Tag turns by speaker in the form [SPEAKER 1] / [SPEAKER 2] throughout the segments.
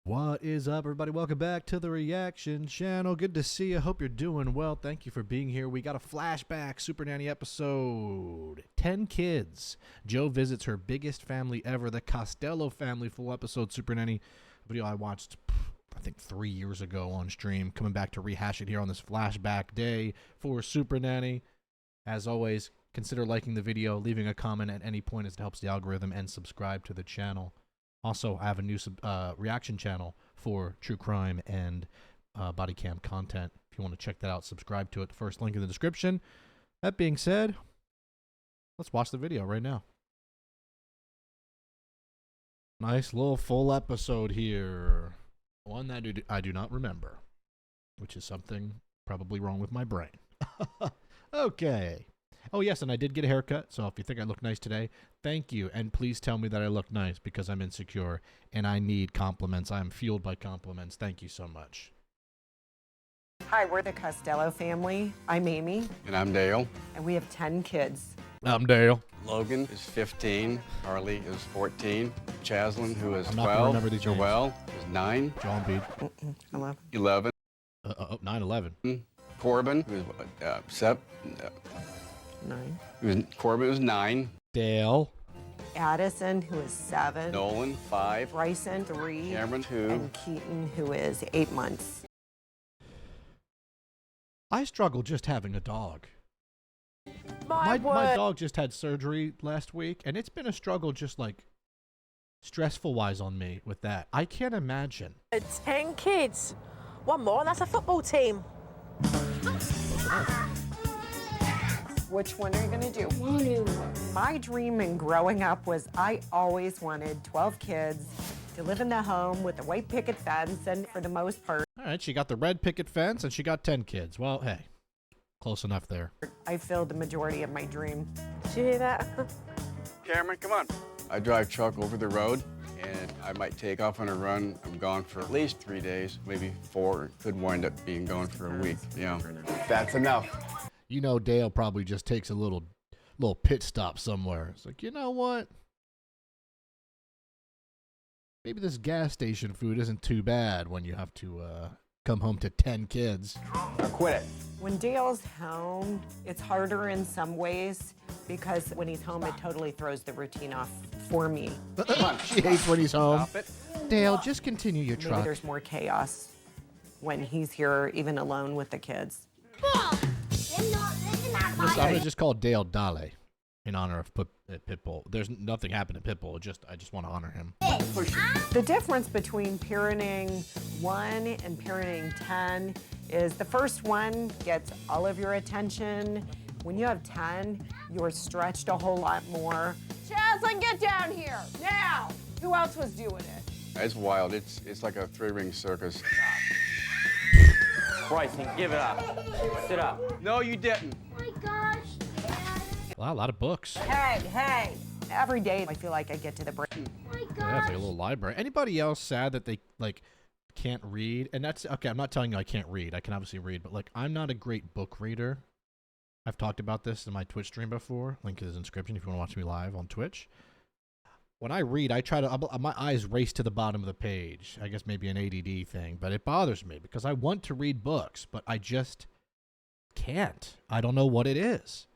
[SPEAKER 1] What is up, everybody? Welcome back to the Reaction Channel. Good to see you. Hope you're doing well. Thank you for being here. We got a flashback Supernanny episode. 10 kids. Joe visits her biggest family ever, the Costello family. Full episode Supernanny video I watched, I think 3 years ago on stream. Coming back to rehash it here on this flashback day for Supernanny. As always, consider liking the video, leaving a comment at any point as it helps the algorithm, and subscribe to the channel. Also, I have a new reaction channel for true crime and body cam content. If you want to check that out, subscribe to it. First link in the description. That being said, let's watch the video right now. Nice little full episode here. One that I do not remember, which is something probably wrong with my brain. Okay. Oh, yes, and I did get a haircut, so if you think I look nice today, thank you, and please tell me that I look nice because I'm insecure, and I need compliments. I'm fueled by compliments. Thank you so much.
[SPEAKER 2] Hi, we're the Costello family. I'm Amy.
[SPEAKER 3] And I'm Dale.
[SPEAKER 2] And we have 10 kids.
[SPEAKER 1] I'm Dale.
[SPEAKER 3] Logan is 15. Harley is 14. Chaslin, who is
[SPEAKER 1] I'm not gonna remember
[SPEAKER 3] 12.
[SPEAKER 1] these
[SPEAKER 3] Joelle is 9.
[SPEAKER 1] John Bead.
[SPEAKER 2] 11.
[SPEAKER 3] 11.
[SPEAKER 1] 9/11.
[SPEAKER 3] Corbin, who is
[SPEAKER 2] 9.
[SPEAKER 3] Corbin is 9.
[SPEAKER 1] Dale.
[SPEAKER 2] Addison, who is 7.
[SPEAKER 3] Nolan, 5.
[SPEAKER 2] Bryson, 3.
[SPEAKER 3] Cameron, 2.
[SPEAKER 2] And Keaton, who is 8 months.
[SPEAKER 1] I struggle just having a dog.
[SPEAKER 4] My
[SPEAKER 1] dog just had surgery last week, and it's been a struggle just like stressful-wise on me with that. I can't imagine.
[SPEAKER 4] 10 kids. One more, and that's a football team.
[SPEAKER 2] Which one are you going to do? My dream in growing up was I always wanted 12 kids to live in the home with a white picket fence, and for the most part,
[SPEAKER 1] All right, she got the red picket fence, and she got 10 kids. Well, hey, close enough there.
[SPEAKER 2] I filled the majority of my dream.
[SPEAKER 4] Did you hear that?
[SPEAKER 3] Cameron, come on. I drive truck over the road, and I might take off on a run. I'm gone for at least 3 days, maybe 4. Could wind up being gone for a week. Yeah, that's enough.
[SPEAKER 1] You know, Dale probably just takes a little pit stop somewhere. It's like, you know what? Maybe this gas station food isn't too bad when you have to come home to 10 kids.
[SPEAKER 3] Now quit it.
[SPEAKER 2] When Dale's home, it's harder in some ways because when he's home, it totally throws the routine off for me.
[SPEAKER 1] She hates when he's home.
[SPEAKER 3] Stop it.
[SPEAKER 1] Dale, just continue your
[SPEAKER 2] Maybe
[SPEAKER 1] truck.
[SPEAKER 2] there's more chaos when he's here, even alone with the kids.
[SPEAKER 1] I'm going to just call Dale Dale in honor of Pitbull. There's nothing happened to Pitbull. I just want to honor him.
[SPEAKER 2] The difference between parenting 1 and parenting 10 is the first one gets all of your attention. When you have 10, you're stretched a whole lot more.
[SPEAKER 5] Chaslin, get down here, now! Who else was doing it?
[SPEAKER 3] It's wild. It's like a 3-ring circus.
[SPEAKER 6] Bryson, give it up. Sit up.
[SPEAKER 3] No, you didn't.
[SPEAKER 5] Oh my gosh, Dad.
[SPEAKER 1] Wow, a lot of books.
[SPEAKER 2] Hey, every day I feel like I get to the break.
[SPEAKER 5] Oh my
[SPEAKER 1] Yeah, it's
[SPEAKER 5] gosh.
[SPEAKER 1] like a little library. Anybody else sad that they can't read? And that's okay. I'm not telling you I can't read. I can obviously read, but I'm not a great book reader. I've talked about this in my Twitch stream before. Link is in the description if you want to watch me live on Twitch. When I read, I try to, my eyes race to the bottom of the page. I guess maybe an ADD thing, but it bothers me because I want to read books, but I just can't. I don't know what it is.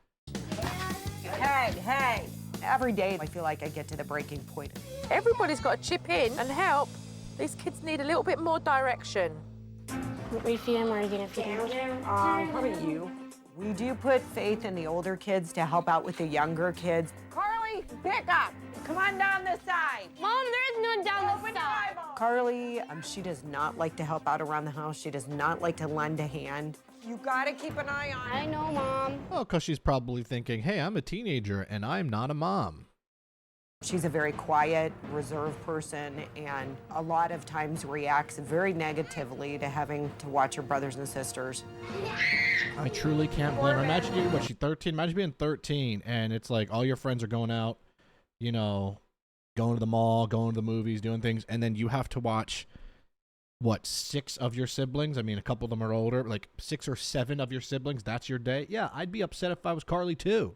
[SPEAKER 2] Hey, every day I feel like I get to the breaking point.
[SPEAKER 4] Everybody's got to chip in and help. These kids need a little bit more direction.
[SPEAKER 5] What are you feeding? Where are you gonna feed him?
[SPEAKER 2] Probably you. We do put faith in the older kids to help out with the younger kids.
[SPEAKER 5] Carly, pick up. Come on down this side. Mom, there's none down this side.
[SPEAKER 2] Carly, she does not like to help out around the house. She does not like to lend a hand. You gotta keep an eye on
[SPEAKER 5] I know, Mom.
[SPEAKER 1] Well, because she's probably thinking, hey, I'm a teenager and I'm not a mom.
[SPEAKER 2] She's a very quiet, reserved person and a lot of times reacts very negatively to having to watch her brothers and sisters.
[SPEAKER 1] I truly can't blame her. Imagine you, she's 13? Imagine being 13 and it's like all your friends are going out, you know, going to the mall, going to the movies, doing things, and then you have to watch, what, 6 of your siblings? I mean, a couple of them are older, like 6 or 7 of your siblings, that's your day? Yeah, I'd be upset if I was Carly too.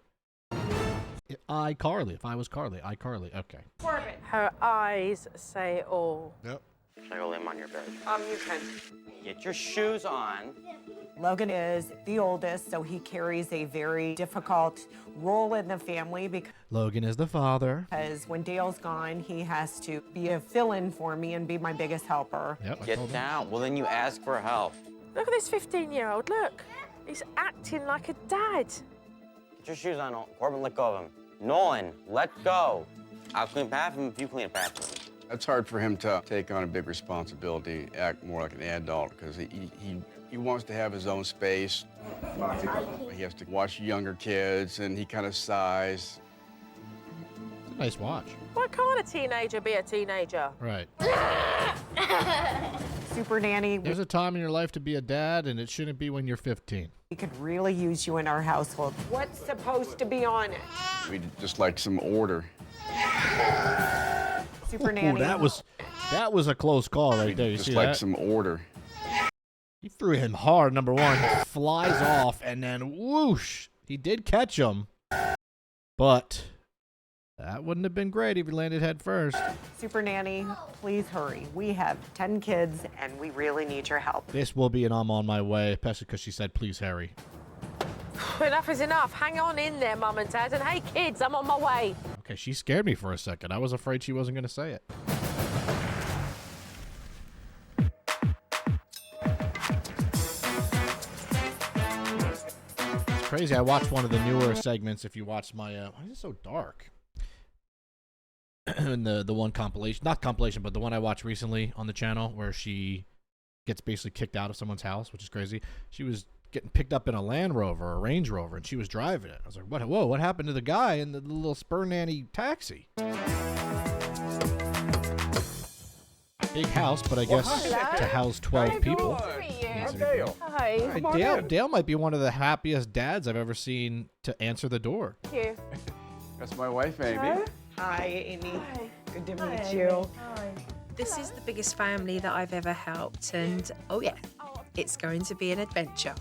[SPEAKER 1] If I was Carly, okay.
[SPEAKER 4] Her eyes say it all.
[SPEAKER 1] Yep.
[SPEAKER 6] Should I go lay him on your bed?
[SPEAKER 2] You can.
[SPEAKER 6] Get your shoes on.
[SPEAKER 2] Logan is the oldest, so he carries a very difficult role in the family
[SPEAKER 1] Logan is the father.
[SPEAKER 2] because when Dale's gone, he has to be a fill-in for me and be my biggest helper.
[SPEAKER 1] Yep. I told
[SPEAKER 6] Get
[SPEAKER 1] him.
[SPEAKER 6] down. Well, then you ask for help.
[SPEAKER 4] Look at this 15-year-old, look. He's acting like a dad.
[SPEAKER 6] Get your shoes on, Corbin. Let go of him. Nolan, let go. I'll clean half of him if you clean half of him.
[SPEAKER 3] That's hard for him to take on a big responsibility, act more like an adult, because he wants to have his own space. He has to watch younger kids, and he kind of sighs.
[SPEAKER 1] It's a nice watch.
[SPEAKER 4] Why can't a teenager be a teenager?
[SPEAKER 1] Right.
[SPEAKER 2] Supernanny,
[SPEAKER 1] There's a time in your life to be a dad, and it shouldn't be when you're 15.
[SPEAKER 2] we could really use you in our household. What's supposed to be on it?
[SPEAKER 3] We'd just like some order.
[SPEAKER 2] Supernanny.
[SPEAKER 1] Ooh, that was a close call right there. You
[SPEAKER 3] Just
[SPEAKER 1] see
[SPEAKER 3] like
[SPEAKER 1] that?
[SPEAKER 3] some order.
[SPEAKER 1] He threw him hard, number one. He flies off, and then whoosh. He did catch him, but that wouldn't have been great if he landed head first.
[SPEAKER 2] Supernanny, please hurry. We have 10 kids, and we really need your help.
[SPEAKER 1] This will be an I'm on my way, especially because she said, please, Harry.
[SPEAKER 4] Enough is enough. Hang on in there, Mum and Dad. And hey, kids, I'm on my way.
[SPEAKER 1] Okay, she scared me for a second. I was afraid she wasn't going to say it. It's crazy. I watched one of the newer segments. If you watched my, why is it so dark? And the one compilation, not compilation, but the one I watched recently on the channel where she gets basically kicked out of someone's house, which is crazy. She was getting picked up in a Land Rover, a Range Rover, and she was driving it. I was like, what? Whoa, what happened to the guy in the little Supernanny taxi? Big house, but I guess to house 12 people.
[SPEAKER 3] Dale.
[SPEAKER 4] Hi.
[SPEAKER 1] Hey, Dale might be one of the happiest dads I've ever seen to answer the door.
[SPEAKER 4] Thank you.
[SPEAKER 3] That's my wife, Amy.
[SPEAKER 2] Hi, Amy. Good to meet you.
[SPEAKER 7] This is the biggest family that I've ever helped, and oh yeah, it's going to be an adventure.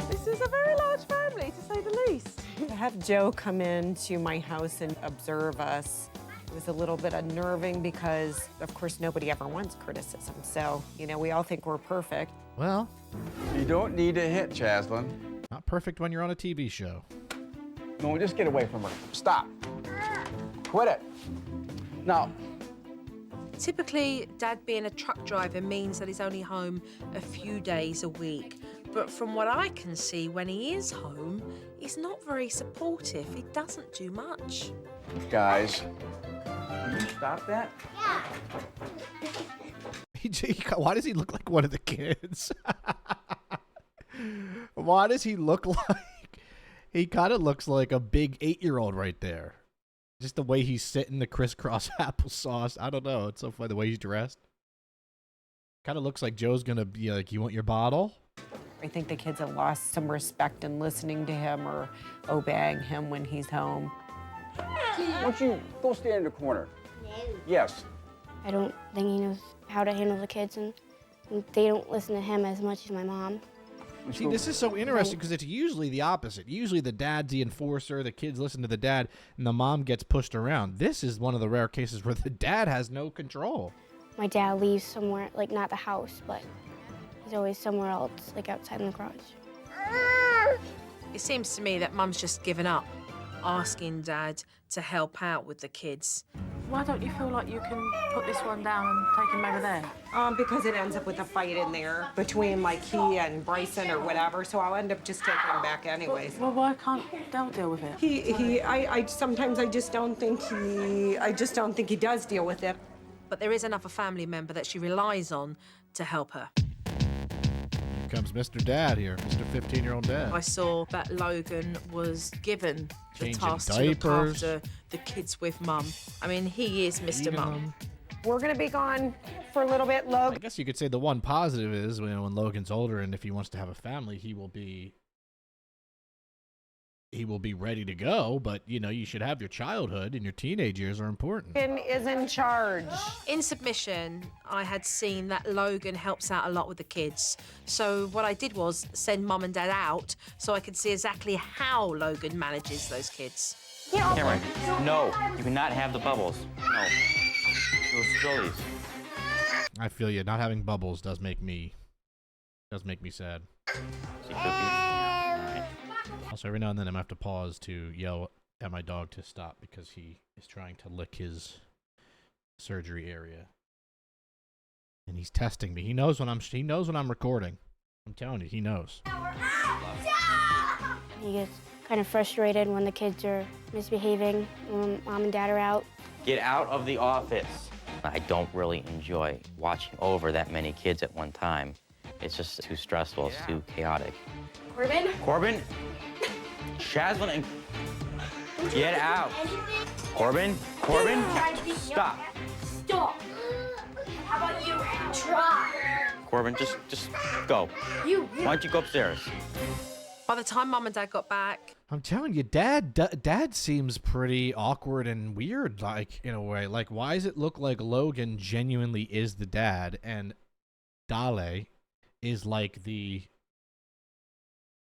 [SPEAKER 4] This is a very large family, to say the least.
[SPEAKER 2] To have Joe come into my house and observe us was a little bit unnerving because, of course, nobody ever wants criticism. So, you know, we all think we're perfect.
[SPEAKER 1] Well,
[SPEAKER 3] You don't need to hit, Chaslin.
[SPEAKER 1] not perfect when you're on a TV show.
[SPEAKER 3] No, just get away from her. Stop. Quit it. Now,
[SPEAKER 7] Typically, Dad being a truck driver means that he's only home a few days a week. But from what I can see, when he is home, he's not very supportive. He doesn't do much.
[SPEAKER 3] guys, can you stop that?
[SPEAKER 1] Why does he look like one of the kids? Why does he look like... He kind of looks like a big 8-year-old right there. Just the way he's sitting, the crisscross applesauce. I don't know. It's so funny the way he's dressed. Kind of looks like Joe's going to be like, you want your bottle?
[SPEAKER 2] I think the kids have lost some respect in listening to him or obeying him when he's home.
[SPEAKER 3] Why don't you go stand in the corner? Yes.
[SPEAKER 8] I don't think he knows how to handle the kids, and they don't listen to him as much as my mom.
[SPEAKER 1] See, this is so interesting because it's usually the opposite. Usually the dad's the enforcer, the kids listen to the dad, and the mom gets pushed around. This is one of the rare cases where the dad has no control.
[SPEAKER 8] My dad leaves somewhere, like not the house, but he's always somewhere else, like outside in the garage.
[SPEAKER 7] It seems to me that Mum's just given up asking Dad to help out with the kids.
[SPEAKER 4] Why don't you feel like you can put this one down and take him over there?
[SPEAKER 2] Because it ends up with a fight in there between like he and Bryson or whatever, so I'll end up just taking him back anyways.
[SPEAKER 4] Well, why can't Dale deal with it?
[SPEAKER 2] I sometimes I just don't think he does deal with it.
[SPEAKER 7] But there is another family member that she relies on to help her.
[SPEAKER 1] Here comes Mr. Dad here, Mr. 15-year-old dad.
[SPEAKER 7] I saw that Logan was given the
[SPEAKER 1] Changing
[SPEAKER 7] task
[SPEAKER 1] diapers.
[SPEAKER 7] to look after the kids with Mum. I mean, he is Mr.
[SPEAKER 1] Feeding
[SPEAKER 7] Mum.
[SPEAKER 1] them.
[SPEAKER 2] We're gonna be gone for a little bit,
[SPEAKER 1] I
[SPEAKER 2] Logan.
[SPEAKER 1] guess you could say the one positive is, you know, when Logan's older and if he wants to have a family, he will be ready to go. But, you know, you should have your childhood, and your teenage years are important.
[SPEAKER 2] Logan is in charge.
[SPEAKER 7] In submission, I had seen that Logan helps out a lot with the kids. So what I did was send Mum and Dad out so I could see exactly how Logan manages those kids.
[SPEAKER 6] Cameron, no, you cannot have the bubbles. No. Those spillies.
[SPEAKER 1] I feel you. Not having bubbles does make me sad.
[SPEAKER 6] See cookies? All right.
[SPEAKER 1] Also, every now and then I'm gonna have to pause to yell at my dog to stop because he is trying to lick his surgery area, and he's testing me. He knows when I'm recording. I'm telling you, he knows.
[SPEAKER 8] He gets kind of frustrated when the kids are misbehaving, when mom and dad are out.
[SPEAKER 6] Get out of the office. I don't really enjoy watching over that many kids at one time. It's just too stressful. It's too chaotic. Corbin? Shaslyn and... Get out. Corbin? Stop.
[SPEAKER 5] Stop. How about you try?
[SPEAKER 6] Corbin, just go. Why don't you go upstairs?
[SPEAKER 7] By the time mum and dad got back,
[SPEAKER 1] I'm telling you, Dad seems pretty awkward and weird, like, in a way. Like, why does it look like Logan genuinely is the dad and Dale is like the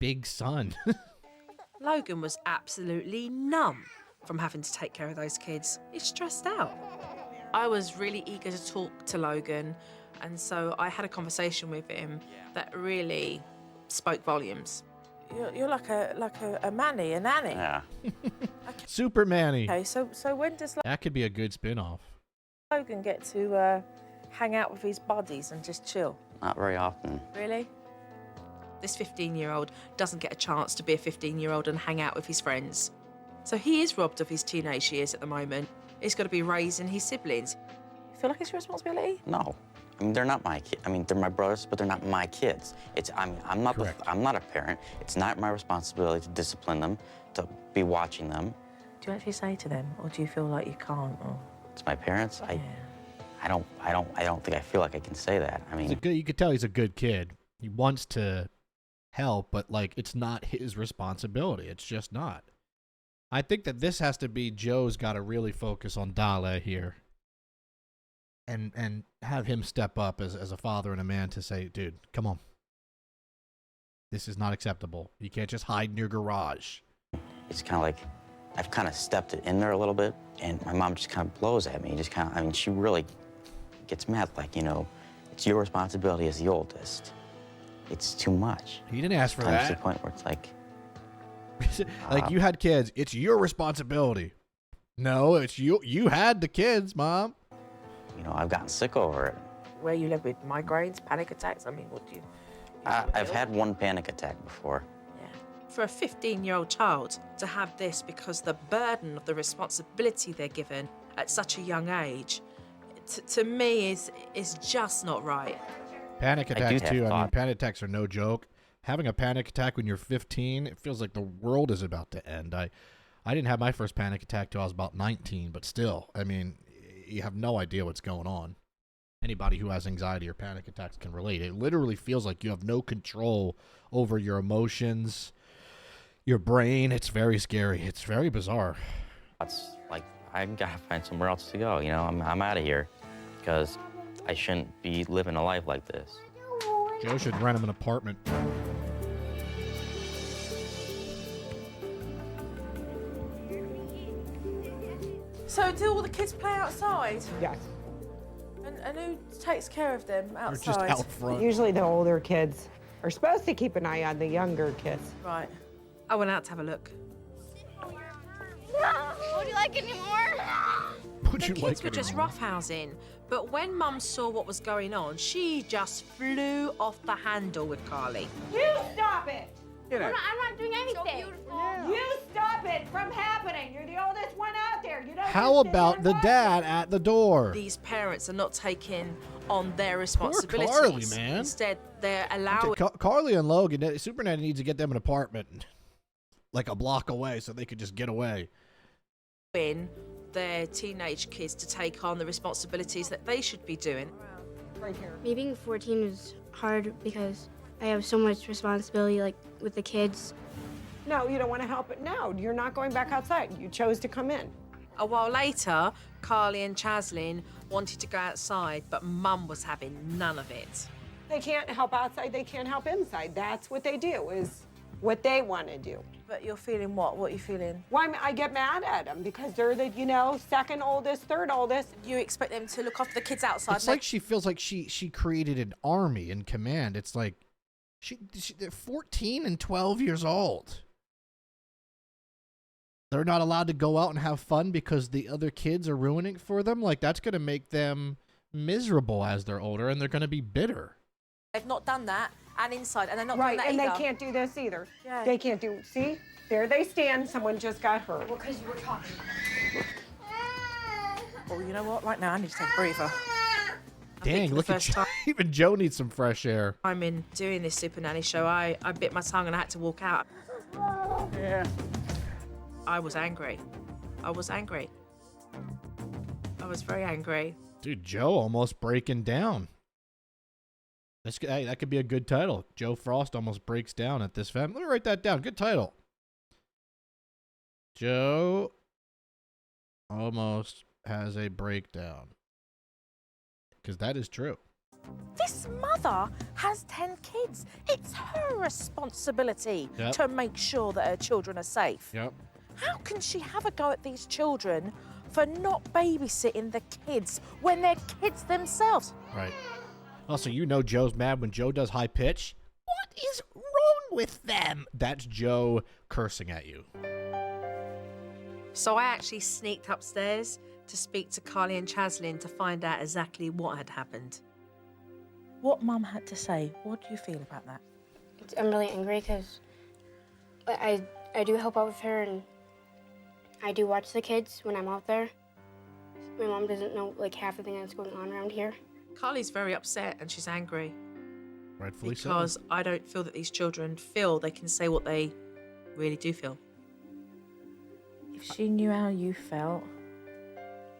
[SPEAKER 1] big son?
[SPEAKER 7] Logan was absolutely numb from having to take care of those kids. He's stressed out. I was really eager to talk to Logan, and so I had a conversation with him that really spoke volumes.
[SPEAKER 4] You're like a nanny.
[SPEAKER 6] Yeah.
[SPEAKER 1] Supernanny.
[SPEAKER 4] Okay, so when does
[SPEAKER 1] That could be a good spin-off.
[SPEAKER 4] Logan get to hang out with his buddies and just chill?
[SPEAKER 6] Not very often.
[SPEAKER 4] Really?
[SPEAKER 7] This 15-year-old doesn't get a chance to be a 15-year-old and hang out with his friends. So he is robbed of his teenage years at the moment. He's got to be raising his siblings.
[SPEAKER 4] You feel like it's your responsibility?
[SPEAKER 6] No. I mean, they're not my kids. I mean, they're my brothers, but they're not my kids. I'm not a parent. It's not my responsibility to discipline them, to be watching them.
[SPEAKER 4] Do you actually say to them, or do you feel like you can't? Or...
[SPEAKER 6] It's my parents. I don't think I feel like I can say that. I mean,
[SPEAKER 1] You could tell he's a good kid. He wants to help, but like it's not his responsibility. It's just not. I think that this has to be Joe's got to really focus on Dale here. And have him step up as a father and a man to say, dude, come on. This is not acceptable. You can't just hide in your garage.
[SPEAKER 6] it's kind of like I've kind of stepped it in there a little bit, and my mom just kind of blows at me. Just kind of, I mean, she really gets mad, like, you know, it's your responsibility as the oldest. It's too much.
[SPEAKER 1] He didn't ask for
[SPEAKER 6] Comes to
[SPEAKER 1] that.
[SPEAKER 6] the point where it's like,
[SPEAKER 1] like you had kids. It's your responsibility. No, it's you. You had the kids, Mom.
[SPEAKER 6] you know, I've gotten sick over it.
[SPEAKER 4] Where you live with migraines, panic attacks? I mean, what do you...
[SPEAKER 6] I've had one panic attack before.
[SPEAKER 4] Yeah.
[SPEAKER 7] For a 15-year-old child to have this because the burden of the responsibility they're given at such a young age, to me, is just not right.
[SPEAKER 1] Panic attacks
[SPEAKER 6] have
[SPEAKER 1] too. I mean,
[SPEAKER 6] thought-
[SPEAKER 1] panic attacks are no joke. Having a panic attack when you're 15, it feels like the world is about to end. I didn't have my first panic attack till I was about 19, but still, I mean, you have no idea what's going on. Anybody who has anxiety or panic attacks can relate. It literally feels like you have no control over your emotions, your brain. It's very scary. It's very bizarre.
[SPEAKER 6] It's like, I gotta find somewhere else to go, you know? I'm out of here because I shouldn't be living a life like this.
[SPEAKER 1] Joe should rent him an apartment.
[SPEAKER 4] So do all the kids play outside?
[SPEAKER 2] Yes.
[SPEAKER 4] And who takes care of them
[SPEAKER 1] Or
[SPEAKER 4] outside?
[SPEAKER 1] just out front.
[SPEAKER 2] Usually the older kids are supposed to keep an eye on the younger kids.
[SPEAKER 4] Right.
[SPEAKER 7] I went out to have a look.
[SPEAKER 5] Would you like any more?
[SPEAKER 1] Would
[SPEAKER 7] The
[SPEAKER 1] you
[SPEAKER 7] kids
[SPEAKER 1] like
[SPEAKER 7] were
[SPEAKER 1] it
[SPEAKER 7] just
[SPEAKER 1] anymore?
[SPEAKER 7] roughhousing, but when Mum saw what was going on, she just flew off the handle with Carly.
[SPEAKER 2] You stop it!
[SPEAKER 5] I'm not doing anything.
[SPEAKER 2] You stop it from happening! You're the oldest one out there. You don't
[SPEAKER 1] How
[SPEAKER 2] just sit
[SPEAKER 1] about
[SPEAKER 2] there
[SPEAKER 1] the
[SPEAKER 2] and
[SPEAKER 1] dad
[SPEAKER 2] watch
[SPEAKER 1] at the door?
[SPEAKER 7] These parents are not taking on their responsibilities.
[SPEAKER 1] Carly, man.
[SPEAKER 7] Instead, they're allowing
[SPEAKER 1] Carly and Logan, Supernanny needs to get them an apartment like a block away so they could just get away.
[SPEAKER 7] their teenage kids to take on the responsibilities that they should be doing.
[SPEAKER 2] right here.
[SPEAKER 8] Me being 14 is hard because I have so much responsibility, like with the kids.
[SPEAKER 2] No, you don't want to help it. No, you're not going back outside. You chose to come in.
[SPEAKER 7] A while later, Carly and Chaslyn wanted to go outside, but Mum was having none of it.
[SPEAKER 2] They can't help outside. They can't help inside. That's what they do. Is what they want to do.
[SPEAKER 7] But you're feeling what? What are you feeling?
[SPEAKER 2] Well, I get mad at them because they're the, second oldest, third oldest.
[SPEAKER 7] You expect them to look after the kids outside.
[SPEAKER 1] It's like she feels like she created an army in command. It's like they're 14 and 12 years old. They're not allowed to go out and have fun because the other kids are ruining it for them. Like, that's going to make them miserable as they're older, and they're going to be bitter.
[SPEAKER 7] They've not done that, and inside, and they're not
[SPEAKER 2] Right,
[SPEAKER 7] doing that
[SPEAKER 2] and
[SPEAKER 7] either.
[SPEAKER 2] they can't do this either.
[SPEAKER 7] Yeah.
[SPEAKER 2] They can't do, see? There they stand, someone just got hurt.
[SPEAKER 8] Well, because you were talking.
[SPEAKER 7] Oh, you know what? Right now, I need to take a breather.
[SPEAKER 1] Dang, look at Joe. Even Joe needs some fresh air.
[SPEAKER 7] I'm in doing this Super Nanny show. I bit my tongue and I had to walk out.
[SPEAKER 3] Yeah.
[SPEAKER 7] I was angry. I was angry. I was very angry.
[SPEAKER 1] Dude, Joe almost breaking down. That could be a good title. Joe Frost almost breaks down at this family. Let me write that down. Good title. Joe almost has a breakdown. Because that is true.
[SPEAKER 4] This mother has 10 kids. It's her responsibility
[SPEAKER 1] Yep.
[SPEAKER 4] to make sure that her children are safe.
[SPEAKER 1] Yep.
[SPEAKER 4] How can she have a go at these children for not babysitting the kids when they're kids themselves?
[SPEAKER 1] Right. Also, Joe's mad when Joe does high pitch. What is wrong with them? That's Joe cursing at you.
[SPEAKER 7] So I actually sneaked upstairs to speak to Carly and Chaslin to find out exactly what had happened.
[SPEAKER 4] What Mum had to say, what do you feel about that?
[SPEAKER 8] I'm really angry because I do help out with her, and I do watch the kids when I'm out there. My mom doesn't know like half the thing that's going on around here.
[SPEAKER 7] Carly's very upset and she's angry
[SPEAKER 1] Rightfully so.
[SPEAKER 7] because I don't feel that these children feel they can say what they really do feel.
[SPEAKER 4] If she knew how you felt,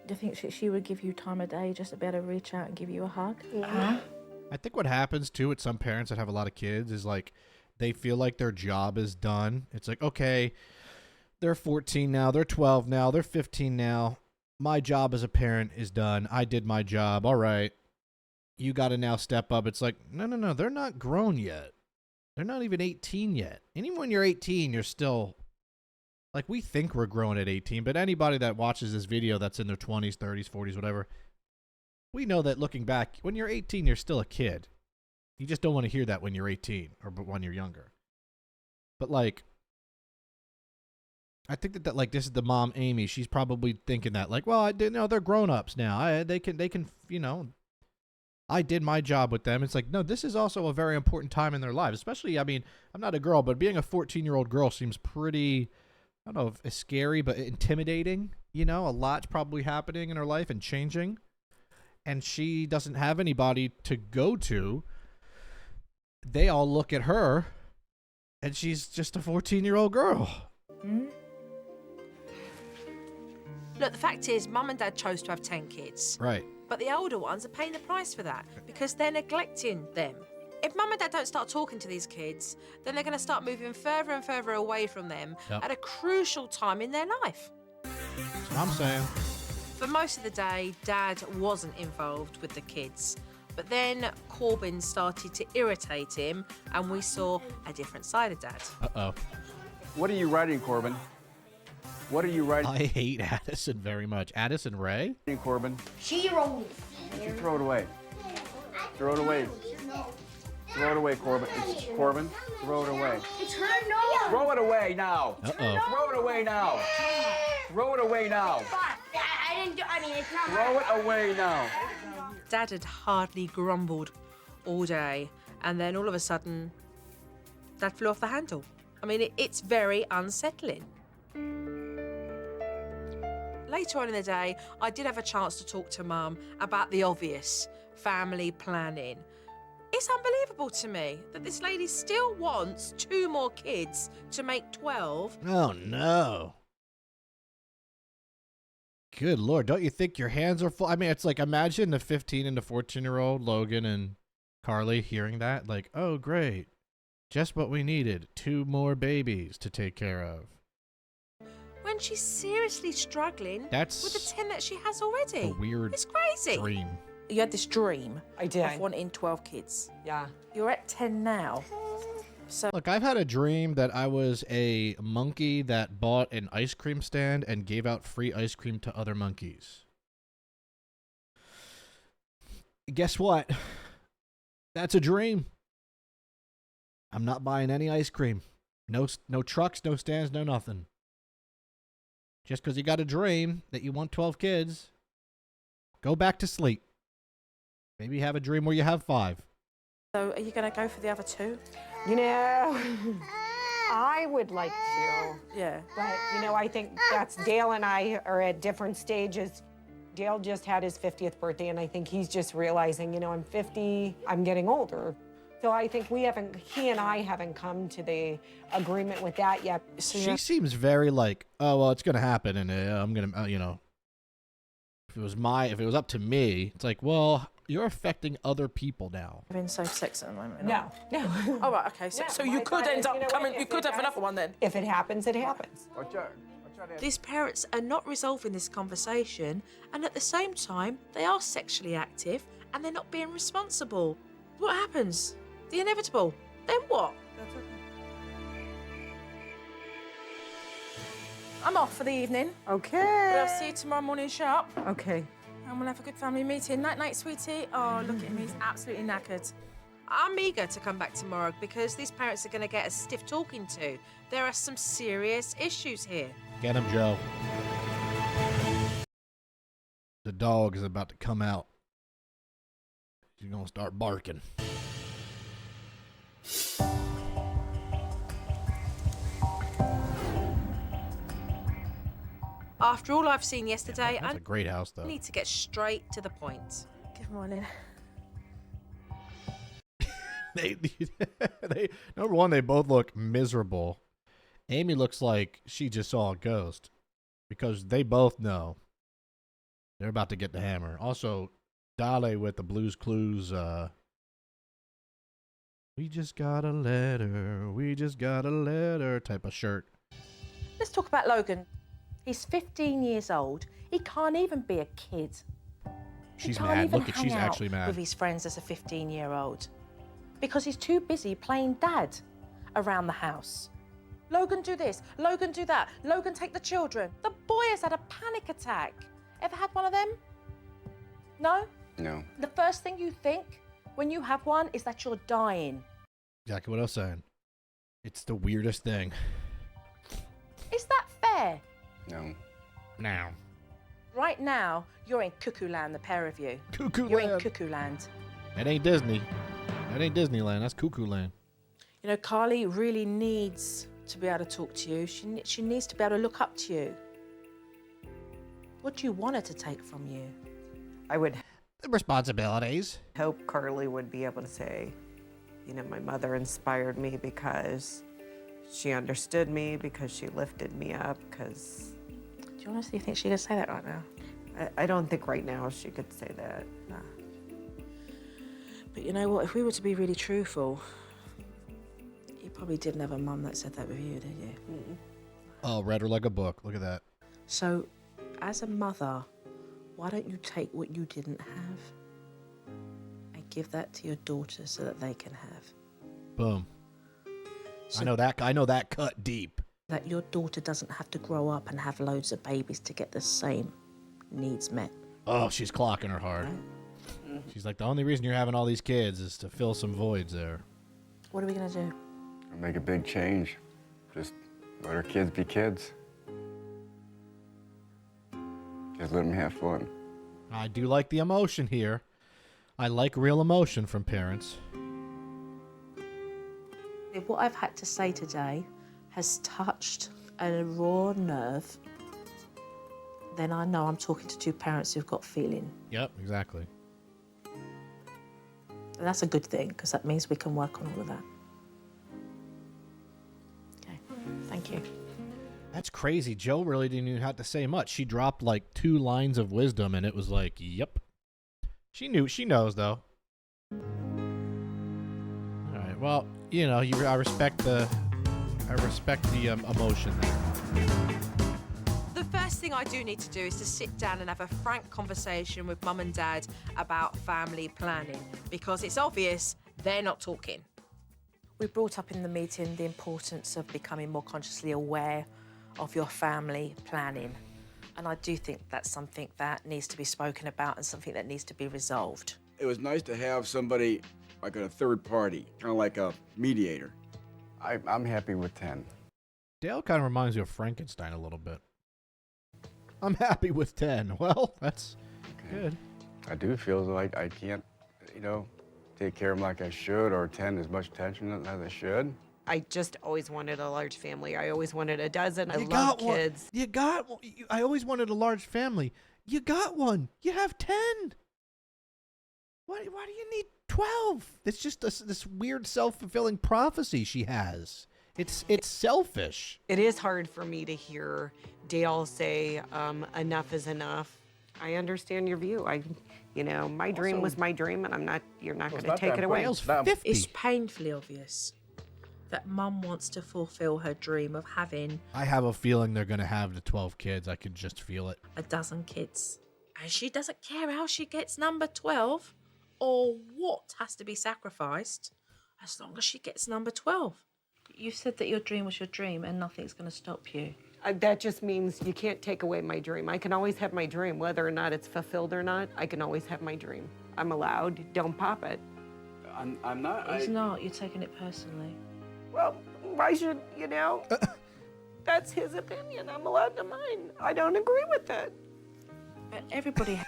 [SPEAKER 4] do you think she would give you time of day just to be able to reach out and give you a hug?
[SPEAKER 8] Yeah.
[SPEAKER 1] I think what happens too with some parents that have a lot of kids is like they feel like their job is done. It's like, okay, they're 14 now, they're 12 now, they're 15 now. My job as a parent is done. I did my job. All right. You got to now step up. It's like, no, they're not grown yet. They're not even 18 yet. And even when you're 18, you're still, like, we think we're grown at 18, but anybody that watches this video that's in their 20s, 30s, 40s, whatever, we know that looking back, when you're 18, you're still a kid. You just don't want to hear that when you're 18 or when you're younger. But, like, I think that like, this is the mom, Amy. She's probably thinking that, like, well, they're grown-ups now. They can, I did my job with them. It's like, no, this is also a very important time in their lives. Especially, I mean, I'm not a girl, but being a 14-year-old girl seems pretty, I don't know if it's scary, but intimidating. A lot's probably happening in her life and changing. And she doesn't have anybody to go to. They all look at her, and she's just a 14-year-old girl.
[SPEAKER 7] Hmm? Look, the fact is, Mum and Dad chose to have 10 kids.
[SPEAKER 1] Right.
[SPEAKER 7] But the older ones are paying the price for that because they're neglecting them. If Mum and Dad don't start talking to these kids, then they're going to start moving further and further away from them at a crucial time in their life.
[SPEAKER 1] That's what I'm saying.
[SPEAKER 7] For most of the day, Dad wasn't involved with the kids. But then Corbin started to irritate him, and we saw a different side of Dad.
[SPEAKER 1] Uh-oh.
[SPEAKER 3] What are you writing, Corbin? What are you writing?
[SPEAKER 1] I hate Addison very much. Addison Ray?
[SPEAKER 3] Corbin?
[SPEAKER 8] She rolled.
[SPEAKER 3] You throw it away. Throw it away. Throw it away, Corbin. It's Corbin. Throw it away.
[SPEAKER 8] It's her no.
[SPEAKER 3] Throw it away now.
[SPEAKER 1] Uh-oh.
[SPEAKER 3] Throw it away now. Throw it away now.
[SPEAKER 8] I didn't do. I mean, it's not.
[SPEAKER 3] Throw it away now.
[SPEAKER 7] Dad had hardly grumbled all day, and then all of a sudden, Dad flew off the handle. I mean, it's very unsettling. Later on in the day, I did have a chance to talk to Mum about the obvious, family planning. It's unbelievable to me that this lady still wants 2 more kids to make 12.
[SPEAKER 1] Oh, no. Good Lord. Don't you think your hands are full? I mean, it's like, imagine the 15 and the 14-year-old Logan and Carly hearing that. Like, oh, great. Just what we needed. 2 more babies to take care of.
[SPEAKER 7] When she's seriously struggling
[SPEAKER 1] That's
[SPEAKER 7] with the 10 that she has already.
[SPEAKER 1] a weird
[SPEAKER 7] It's crazy.
[SPEAKER 1] dream.
[SPEAKER 4] You had this dream
[SPEAKER 2] I did.
[SPEAKER 4] of wanting 12 kids.
[SPEAKER 2] Yeah.
[SPEAKER 4] You're at 10 now. So
[SPEAKER 1] Look, I've had a dream that I was a monkey that bought an ice cream stand and gave out free ice cream to other monkeys. Guess what? That's a dream. I'm not buying any ice cream. No trucks, no stands, no nothing. Just because you got a dream that you want 12 kids, go back to sleep. Maybe have a dream where you have 5.
[SPEAKER 4] are you going to go for the other 2?
[SPEAKER 2] You know, I would like to.
[SPEAKER 4] Yeah.
[SPEAKER 2] But, you know, I think that's Dale and I are at different stages. Dale just had his 50th birthday, and I think he's just realizing, you know, I'm 50, I'm getting older. So I think he and I haven't come to the agreement with that yet. So
[SPEAKER 1] She seems very like, oh, well, it's going to happen, and I'm going to, you know, if it was up to me, it's like, well, you're affecting other people now.
[SPEAKER 4] I've been so sex at the moment.
[SPEAKER 2] No.
[SPEAKER 4] Oh, right, okay. So
[SPEAKER 2] No,
[SPEAKER 4] you
[SPEAKER 2] my
[SPEAKER 4] could
[SPEAKER 2] thought
[SPEAKER 4] end
[SPEAKER 2] is,
[SPEAKER 4] up
[SPEAKER 2] you know what,
[SPEAKER 4] coming,
[SPEAKER 2] if
[SPEAKER 4] you could
[SPEAKER 2] it
[SPEAKER 4] have
[SPEAKER 2] does-
[SPEAKER 4] another one then.
[SPEAKER 2] If it happens, it happens.
[SPEAKER 3] Watch out.
[SPEAKER 7] These parents are not resolving this conversation, and at the same time, they are sexually active and they're not being responsible. What happens? The inevitable. Then what?
[SPEAKER 4] I'm off for the evening.
[SPEAKER 2] Okay.
[SPEAKER 4] But I'll see you tomorrow morning sharp.
[SPEAKER 2] Okay.
[SPEAKER 4] And we'll have a good family meeting. Night, night, sweetie. Oh, look at him. He's absolutely knackered.
[SPEAKER 7] I'm eager to come back tomorrow because these parents are going to get a stiff talking to. There are some serious issues here.
[SPEAKER 1] Get him, Joe. The dog is about to come out. She's going to start barking.
[SPEAKER 7] After all I've seen yesterday,
[SPEAKER 1] That's
[SPEAKER 7] I
[SPEAKER 1] a great house, though.
[SPEAKER 7] need to get straight to the point.
[SPEAKER 4] Good morning.
[SPEAKER 1] they number one, they both look miserable. Amy looks like she just saw a ghost because they both know they're about to get the hammer. Also, Dale with the Blues Clues, we just got a letter type of shirt.
[SPEAKER 4] Let's talk about Logan. He's 15 years old. He can't even be a kid. He
[SPEAKER 1] She's
[SPEAKER 4] can't
[SPEAKER 1] mad.
[SPEAKER 4] even
[SPEAKER 1] Look at,
[SPEAKER 4] hang
[SPEAKER 1] she's
[SPEAKER 4] out
[SPEAKER 1] actually mad.
[SPEAKER 4] with his friends as a 15-year-old because he's too busy playing dad around the house. Logan, do this. Logan, do that. Logan, take the children. The boy has had a panic attack. Ever had one of them? No?
[SPEAKER 3] No.
[SPEAKER 4] The first thing you think when you have one is that you're dying.
[SPEAKER 1] Exactly what I was saying. It's the weirdest thing.
[SPEAKER 4] Is that fair?
[SPEAKER 3] No.
[SPEAKER 1] Now.
[SPEAKER 4] Right now, you're in cuckoo land, the pair of you.
[SPEAKER 1] Cuckoo
[SPEAKER 4] You're in
[SPEAKER 1] land.
[SPEAKER 4] cuckoo land.
[SPEAKER 1] That ain't Disney. That ain't Disneyland. That's Cuckoo Land.
[SPEAKER 4] You know, Carly really needs to be able to talk to you. She needs to be able to look up to you. What do you want her to take from you?
[SPEAKER 2] I would
[SPEAKER 1] The responsibilities.
[SPEAKER 2] hope Carly would be able to say, you know, my mother inspired me because she understood me, because she lifted me up, because
[SPEAKER 4] Do you honestly think she could say that right now?
[SPEAKER 2] I don't think right now she could say that.
[SPEAKER 4] No. But you know what? If we were to be really truthful, you probably didn't have a mum that said that with you, did you?
[SPEAKER 1] Oh, read her like a book. Look at that.
[SPEAKER 4] So, as a mother, why don't you take what you didn't have and give that to your daughter so that they can have?
[SPEAKER 1] Boom.
[SPEAKER 4] So
[SPEAKER 1] I know that cut deep.
[SPEAKER 4] that your daughter doesn't have to grow up and have loads of babies to get the same needs met.
[SPEAKER 1] Oh, she's clocking her hard. She's like, the only reason you're having all these kids is to fill some voids there.
[SPEAKER 4] What are we going to do?
[SPEAKER 3] I'll make a big change. Just let our kids be kids. Just let them have fun.
[SPEAKER 1] I do like the emotion here. I like real emotion from parents.
[SPEAKER 4] If what I've had to say today has touched a raw nerve, then I know I'm talking to two parents who've got feeling.
[SPEAKER 1] Yep, exactly.
[SPEAKER 4] And that's a good thing, because that means we can work on all of that. Okay, thank you.
[SPEAKER 1] That's crazy. Joe really didn't even have to say much. She dropped like 2 lines of wisdom, and it was like, yep. She knows, though. All right, well, you know, I respect the emotion there.
[SPEAKER 7] The first thing I do need to do is to sit down and have a frank conversation with Mum and Dad about family planning, because it's obvious they're not talking.
[SPEAKER 4] We brought up in the meeting the importance of becoming more consciously aware of your family planning. And I do think that's something that needs to be spoken about and something that needs to be resolved.
[SPEAKER 3] It was nice to have somebody like a third party, kind of like a mediator. I'm happy with 10.
[SPEAKER 1] Dale kind of reminds you of Frankenstein a little bit. I'm happy with 10. Well, that's good.
[SPEAKER 3] I do feel like I can't, take care of them like I should or attend as much attention as I should.
[SPEAKER 2] I just always wanted a large family. I always wanted a dozen. I
[SPEAKER 1] You
[SPEAKER 2] love
[SPEAKER 1] got one.
[SPEAKER 2] kids.
[SPEAKER 1] You got one. I always wanted a large family. You got one. You have 10. Why do you need 12? It's just this weird self-fulfilling prophecy she has. It's selfish.
[SPEAKER 2] It is hard for me to hear Dale say, enough is enough. I understand your view. My dream was my dream, and you're not going to take it away.
[SPEAKER 1] Dale's 50.
[SPEAKER 7] It's painfully obvious that Mum wants to fulfill her dream of having
[SPEAKER 1] I have a feeling they're going to have the 12 kids. I can just feel it.
[SPEAKER 7] a dozen kids. And she doesn't care how she gets number 12 or what has to be sacrificed as long as she gets number 12.
[SPEAKER 4] You said that your dream was your dream and nothing's going to stop you.
[SPEAKER 2] That just means you can't take away my dream. I can always have my dream, whether or not it's fulfilled or not. I can always have my dream. I'm allowed. Don't pop it.
[SPEAKER 3] I'm not.
[SPEAKER 4] It's not. You're taking it personally.
[SPEAKER 2] Well, why should, that's his opinion. I'm allowed to mine. I don't agree with it.
[SPEAKER 4] But everybody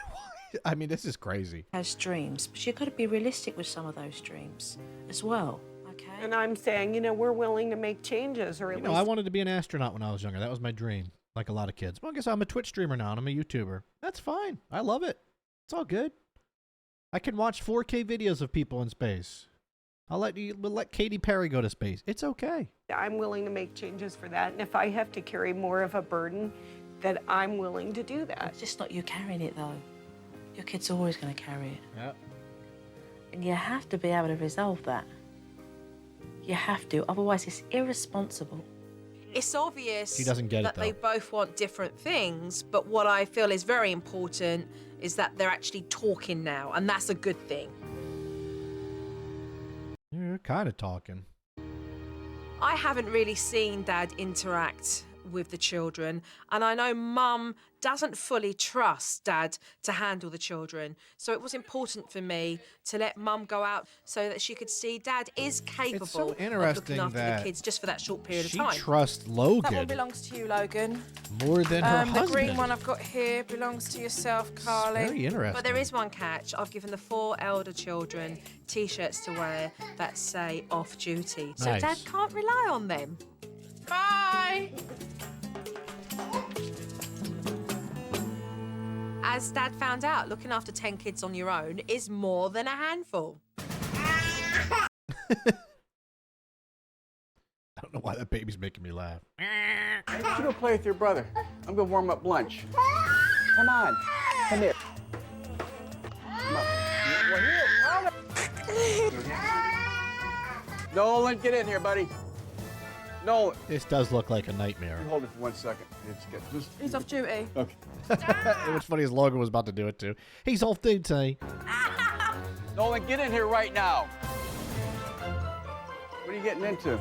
[SPEAKER 1] I mean, this is crazy.
[SPEAKER 4] has dreams, but you've got to be realistic with some of those dreams as well, okay?
[SPEAKER 2] And I'm saying, we're willing to make changes, or at least...
[SPEAKER 1] I wanted to be an astronaut when I was younger. That was my dream, like a lot of kids. Well, I guess I'm a Twitch streamer now, and I'm a YouTuber. That's fine. I love it. It's all good. I can watch 4K videos of people in space. We'll let Katy Perry go to space. It's okay.
[SPEAKER 2] I'm willing to make changes for that, and if I have to carry more of a burden, that I'm willing to do that.
[SPEAKER 4] It's just not you carrying it, though. Your kid's always going to carry it.
[SPEAKER 1] Yep.
[SPEAKER 4] And you have to be able to resolve that. You have to, otherwise it's irresponsible.
[SPEAKER 7] It's obvious
[SPEAKER 1] She doesn't get it,
[SPEAKER 7] that they
[SPEAKER 1] though.
[SPEAKER 7] both want different things, but what I feel is very important is that they're actually talking now, and that's a good thing.
[SPEAKER 1] You're kind of talking.
[SPEAKER 7] I haven't really seen Dad interact with the children, and I know Mum doesn't fully trust Dad to handle the children, so it was important for me to let Mum go out so that she could see Dad is capable
[SPEAKER 1] so
[SPEAKER 7] of
[SPEAKER 1] interesting
[SPEAKER 7] looking after
[SPEAKER 1] that
[SPEAKER 7] the kids just for that short period
[SPEAKER 1] She
[SPEAKER 7] of time.
[SPEAKER 1] trusts
[SPEAKER 4] That one
[SPEAKER 1] Logan
[SPEAKER 4] belongs to you, Logan.
[SPEAKER 1] more than her
[SPEAKER 7] The
[SPEAKER 1] husband.
[SPEAKER 7] green one I've got here belongs to yourself, Carly.
[SPEAKER 1] very interesting.
[SPEAKER 7] But there is one catch. I've given the 4 elder children T-shirts to wear that say off duty, so
[SPEAKER 1] Nice.
[SPEAKER 7] Dad can't rely on them. Bye. As Dad found out, looking after 10 kids on your own is more than a handful.
[SPEAKER 1] I don't know why that baby's making me laugh.
[SPEAKER 3] Why don't you go play with your brother? I'm gonna warm up lunch. Come on. Come here. Come on. Well, here. Nolan, get in here, buddy. Nolan.
[SPEAKER 1] This does look like a nightmare.
[SPEAKER 3] Hold it for 1 second. It's good. Just...
[SPEAKER 7] He's off duty.
[SPEAKER 3] Okay.
[SPEAKER 1] What's funny is Logan was about to do it too. He's off duty.
[SPEAKER 3] Nolan, get in here right now. What are you getting into?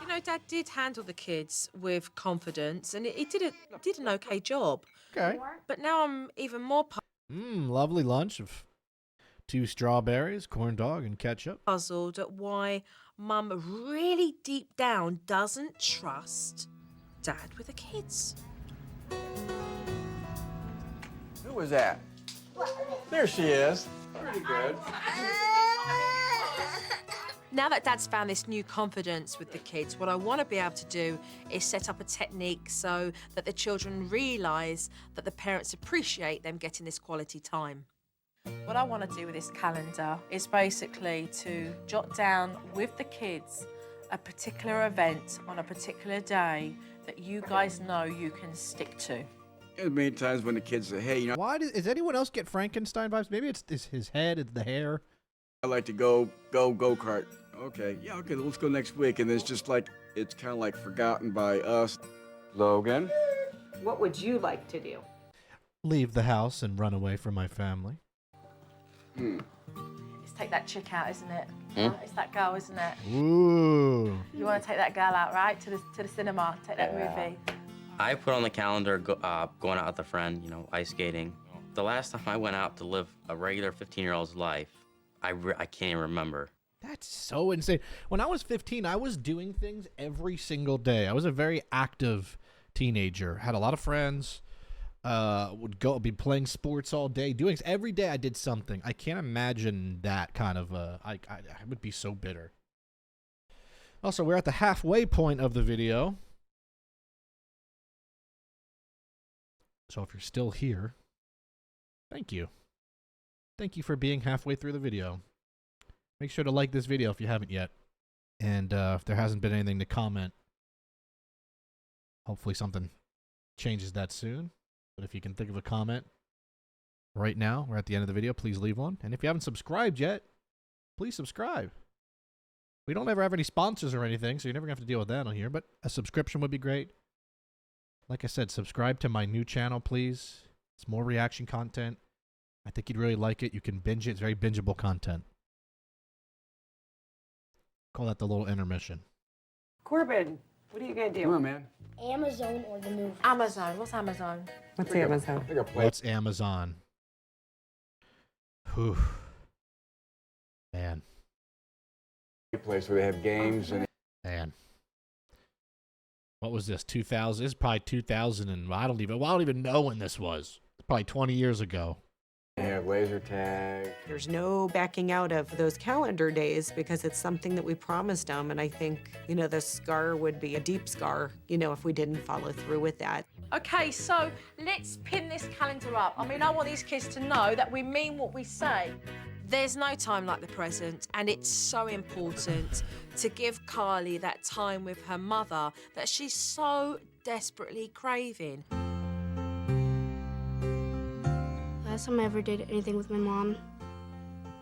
[SPEAKER 7] You know, Dad did handle the kids with confidence, and he did an okay job.
[SPEAKER 1] Okay.
[SPEAKER 7] But now I'm even more
[SPEAKER 1] Lovely lunch of 2 strawberries, corn dog, and ketchup.
[SPEAKER 7] puzzled at why Mum really deep down doesn't trust Dad with the kids.
[SPEAKER 3] Who was that? There she is. Pretty good.
[SPEAKER 7] Now that Dad's found this new confidence with the kids, what I want to be able to do is set up a technique so that the children realise that the parents appreciate them getting this quality time.
[SPEAKER 4] What I want to do with this calendar is basically to jot down with the kids a particular event on a particular day that you guys know you can stick to.
[SPEAKER 3] There's many times when the kids say, hey,
[SPEAKER 1] Why does anyone else get Frankenstein vibes? Maybe it's his head, it's the hair.
[SPEAKER 3] I like to go-kart. Okay, yeah, okay, let's go next week. And it's just like, it's kind of like forgotten by us. Logan?
[SPEAKER 2] What would you like to do?
[SPEAKER 1] leave the house and run away from my family.
[SPEAKER 4] It's take that chick out, isn't it? It's that girl, isn't it?
[SPEAKER 1] Ooh.
[SPEAKER 4] You want to take that girl out, right? To the cinema, take that movie.
[SPEAKER 6] I put on the calendar going out with a friend, you know, ice skating. The last time I went out to live a regular 15-year-old's life, I can't even remember.
[SPEAKER 1] That's so insane. When I was 15, I was doing things every single day. I was a very active teenager. Had a lot of friends. Would be playing sports all day. Doing every day I did something. I can't imagine that kind of I would be so bitter. Also, we're at the halfway point of the video. So if you're still here, thank you. Thank you for being halfway through the video. Make sure to like this video if you haven't yet. And if there hasn't been anything to comment, hopefully something changes that soon. But if you can think of a comment right now, we're at the end of the video, please leave one. And if you haven't subscribed yet, please subscribe. We don't ever have any sponsors or anything, so you're never going to have to deal with that on here. But a subscription would be great. Like I said, subscribe to my new channel, please. It's more reaction content. I think you'd really like it. You can binge it. It's very bingeable content. Call that the little intermission.
[SPEAKER 2] Corbin, what are you going to do?
[SPEAKER 3] Come on, man.
[SPEAKER 8] Amazon or the movie?
[SPEAKER 4] Amazon. What's Amazon?
[SPEAKER 2] What's Amazon?
[SPEAKER 1] What's Amazon? Whew. Man.
[SPEAKER 3] Place where they have games and
[SPEAKER 1] Man. What was this? 2000? This is probably 2000 and I don't even know when this was. It's probably 20 years ago.
[SPEAKER 3] they have laser tag.
[SPEAKER 2] There's no backing out of those calendar days because it's something that we promised them. And I think, you know, the scar would be a deep scar, you know, if we didn't follow through with that.
[SPEAKER 4] Okay, so let's pin this calendar up. I mean, I want these kids to know that we mean what we say.
[SPEAKER 7] There's no time like the present, and it's so important to give Carly that time with her mother that she's so desperately craving.
[SPEAKER 8] Last time I ever did anything with my mom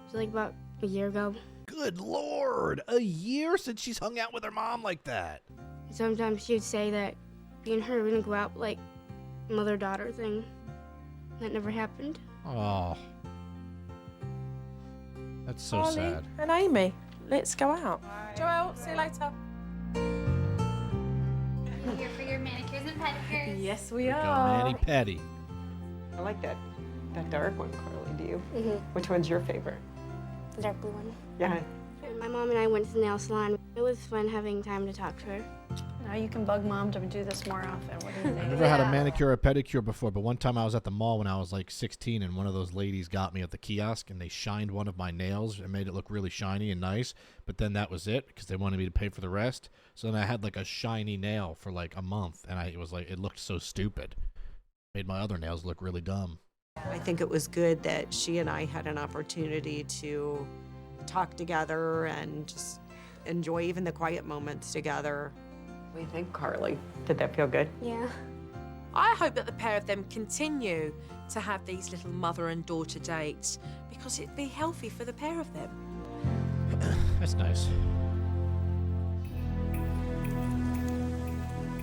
[SPEAKER 8] was like about a year ago.
[SPEAKER 1] Good Lord, a year since she's hung out with her mom like that.
[SPEAKER 8] Sometimes she would say that me and her were gonna go out like mother-daughter thing. That never happened.
[SPEAKER 1] Oh. That's so
[SPEAKER 4] Carly
[SPEAKER 1] sad.
[SPEAKER 4] and Amy, let's go out. Joel, see you later.
[SPEAKER 9] We're here for your manicures and pedicures.
[SPEAKER 4] Yes, we
[SPEAKER 1] Go
[SPEAKER 4] are.
[SPEAKER 1] Manny Petty.
[SPEAKER 2] I like that dark one, Carly. Do you?
[SPEAKER 8] Mm-hmm.
[SPEAKER 2] Which one's your favorite?
[SPEAKER 8] The dark blue one.
[SPEAKER 2] Yeah.
[SPEAKER 8] My mom and I went to the nail salon. It was fun having time to talk to her.
[SPEAKER 5] Now you can bug Mom to do this more often. What do you
[SPEAKER 1] I
[SPEAKER 5] think?
[SPEAKER 1] never had a manicure or pedicure before, but one time I was at the mall when I was like 16, and one of those ladies got me at the kiosk, and they shined one of my nails and made it look really shiny and nice, but then that was it because they wanted me to pay for the rest. So then I had like a shiny nail for like a month, and it was like, it looked so stupid. Made my other nails look really dumb.
[SPEAKER 2] I think it was good that she and I had an opportunity to talk together and just enjoy even the quiet moments together. What do you think, Carly? Did that feel good?
[SPEAKER 8] Yeah.
[SPEAKER 7] I hope that the pair of them continue to have these little mother and daughter dates because it'd be healthy for the pair of them.
[SPEAKER 1] That's nice.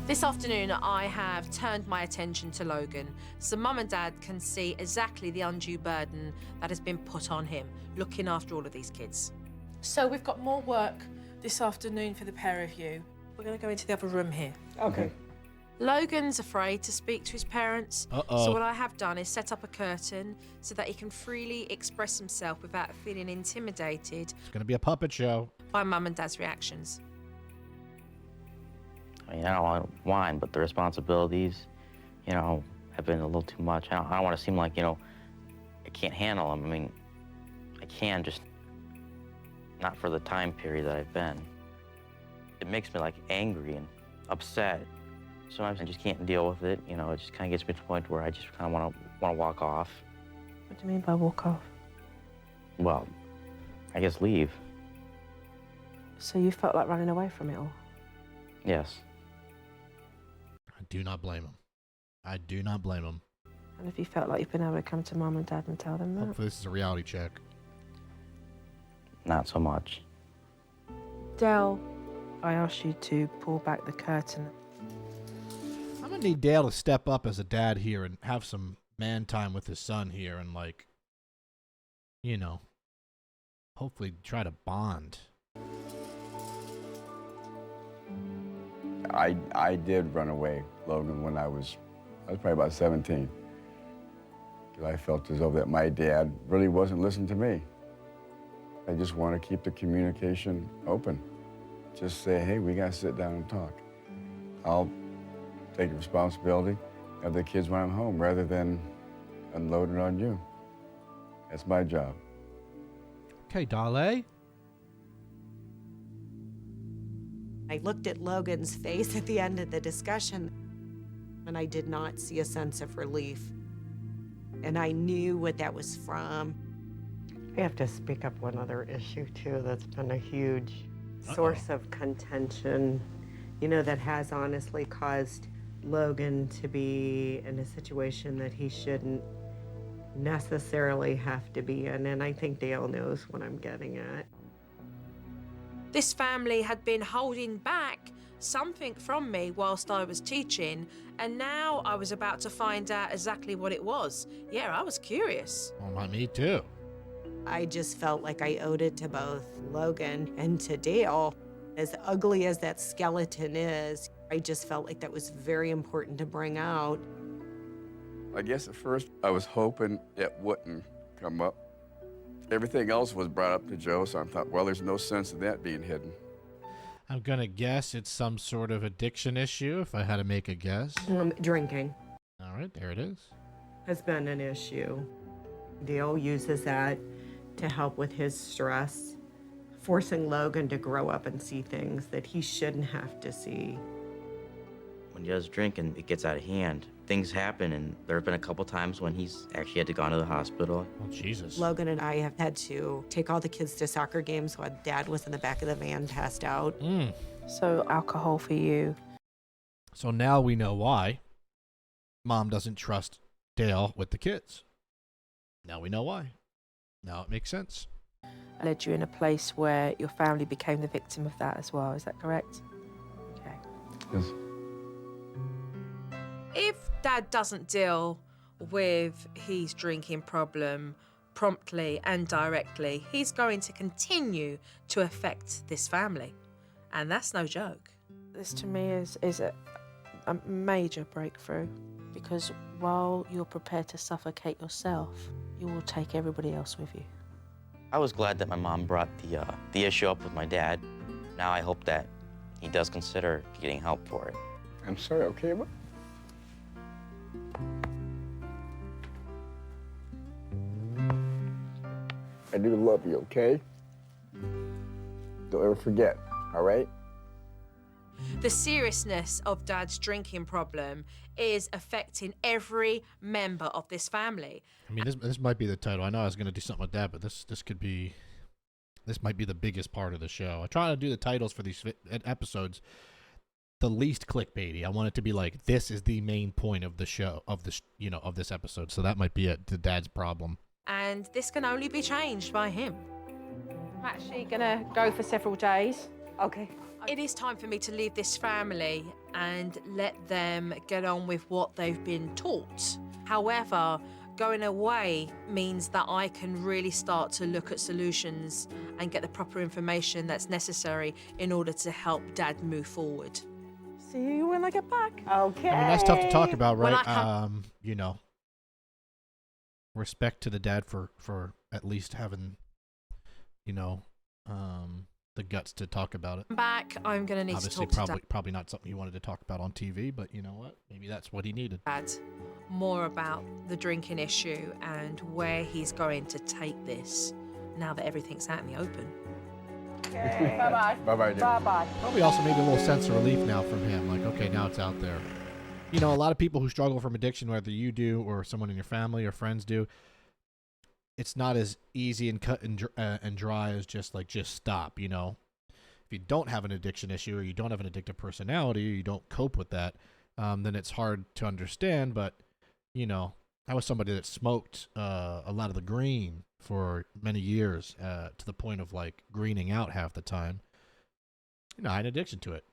[SPEAKER 7] This afternoon, I have turned my attention to Logan, so Mum and Dad can see exactly the undue burden that has been put on him, looking after all of these kids.
[SPEAKER 4] So we've got more work this afternoon for the pair of you. We're going to go into the other room here.
[SPEAKER 2] Okay.
[SPEAKER 7] Logan's afraid to speak to his parents,
[SPEAKER 1] Uh-oh.
[SPEAKER 7] so what I have done is set up a curtain so that he can freely express himself without feeling intimidated
[SPEAKER 1] It's going to be a puppet show.
[SPEAKER 7] by Mum and Dad's reactions.
[SPEAKER 6] I mean, I don't want to whine, but the responsibilities, you know, have been a little too much. I don't want to seem like, you know, I can't handle them. I mean, I can, just not for the time period that I've been. It makes me, like, angry and upset. Sometimes I just can't deal with it. You know, it just kind of gets me to the point where I just kind of want to walk off.
[SPEAKER 4] What do you mean by walk off?
[SPEAKER 6] Well, I guess leave.
[SPEAKER 4] So you felt like running away from it all?
[SPEAKER 6] Yes.
[SPEAKER 1] I do not blame him. I do not blame him.
[SPEAKER 4] And have you felt like you've been able to come to Mum and Dad and tell them that?
[SPEAKER 1] Hopefully this is a reality check.
[SPEAKER 6] Not so much.
[SPEAKER 4] Dale, I asked you to pull back the curtain.
[SPEAKER 1] I'm going to need Dale to step up as a dad here and have some man time with his son here and, like, you know, hopefully try to bond.
[SPEAKER 3] I did run away, Logan, when I was probably about 17. Because I felt as though that my dad really wasn't listening to me. I just want to keep the communication open. Just say, hey, we got to sit down and talk. I'll take the responsibility of the kids when I'm home rather than unload it on you. That's my job.
[SPEAKER 1] Okay, Dale.
[SPEAKER 2] I looked at Logan's face at the end of the discussion, and I did not see a sense of relief. And I knew what that was from. I have to speak up one other issue, too, that's been a huge source of contention, you know, that has honestly caused Logan to be in a situation that he shouldn't necessarily have to be in. And I think Dale knows what I'm getting at.
[SPEAKER 7] This family had been holding back something from me whilst I was teaching, and now I was about to find out exactly what it was. Yeah, I was curious.
[SPEAKER 1] Well, me too.
[SPEAKER 2] I just felt like I owed it to both Logan and to Dale. As ugly as that skeleton is, I just felt like that was very important to bring out.
[SPEAKER 3] I guess at first I was hoping it wouldn't come up. Everything else was brought up to Joe, so I thought, well, there's no sense in that being hidden.
[SPEAKER 1] I'm going to guess it's some sort of addiction issue, if I had to make a guess.
[SPEAKER 2] Drinking
[SPEAKER 1] All right, there it is.
[SPEAKER 2] has been an issue. Dale uses that to help with his stress, forcing Logan to grow up and see things that he shouldn't have to see.
[SPEAKER 6] When he does drink and it gets out of hand, things happen, and there have been a couple times when he's actually had to go to the hospital.
[SPEAKER 1] Oh, Jesus.
[SPEAKER 2] Logan and I have had to take all the kids to soccer games while Dad was in the back of the van passed out.
[SPEAKER 7] So alcohol for you.
[SPEAKER 1] So now we know why Mom doesn't trust Dale with the kids. Now we know why. Now it makes sense.
[SPEAKER 7] I led you in a place where your family became the victim of that as well. Is that correct? Okay.
[SPEAKER 3] Yes.
[SPEAKER 7] If Dad doesn't deal with his drinking problem promptly and directly, he's going to continue to affect this family. And that's no joke. This to me is a major breakthrough, because while you're prepared to suffocate yourself, you will take everybody else with you.
[SPEAKER 6] I was glad that my mom brought the issue up with my dad. Now I hope that he does consider getting help for it.
[SPEAKER 3] I'm sorry, okay, ma? I do love you, okay? Don't ever forget, all right?
[SPEAKER 7] The seriousness of Dad's drinking problem is affecting every member of this family.
[SPEAKER 1] I mean, this might be the title. I know I was going to do something with that, but this might be the biggest part of the show. I try to do the titles for these episodes the least clickbaity. I want it to be like, this is the main point of the show, of this episode. So that might be it, the Dad's problem.
[SPEAKER 7] And this can only be changed by him.
[SPEAKER 4] I'm actually gonna go for several days.
[SPEAKER 2] Okay.
[SPEAKER 7] It is time for me to leave this family and let them get on with what they've been taught. However, going away means that I can really start to look at solutions and get the proper information that's necessary in order to help Dad move forward.
[SPEAKER 4] See you when I get back.
[SPEAKER 2] Okay.
[SPEAKER 1] I mean, that's tough to talk about,
[SPEAKER 7] When
[SPEAKER 1] right?
[SPEAKER 7] I
[SPEAKER 1] Respect to the dad for at least having, the guts to talk about it.
[SPEAKER 7] Back, I'm going to need
[SPEAKER 1] Obviously,
[SPEAKER 7] to talk to
[SPEAKER 1] probably not something you wanted to talk about on TV, but you know what? Maybe that's what he needed.
[SPEAKER 7] Dad more about the drinking issue and where he's going to take this now that everything's out in the open.
[SPEAKER 2] Okay.
[SPEAKER 4] Bye-bye.
[SPEAKER 3] Bye-bye, dear.
[SPEAKER 4] Bye-bye.
[SPEAKER 1] Probably also maybe a little sense of relief now from him. Like, okay, now it's out there. A lot of people who struggle from addiction, whether you do or someone in your family or friends do, it's not as easy and cut and dry as just stop, If you don't have an addiction issue or you don't have an addictive personality or you don't cope with that, then it's hard to understand. But, I was somebody that smoked a lot of the green for many years to the point of greening out half the time. I had an addiction to it.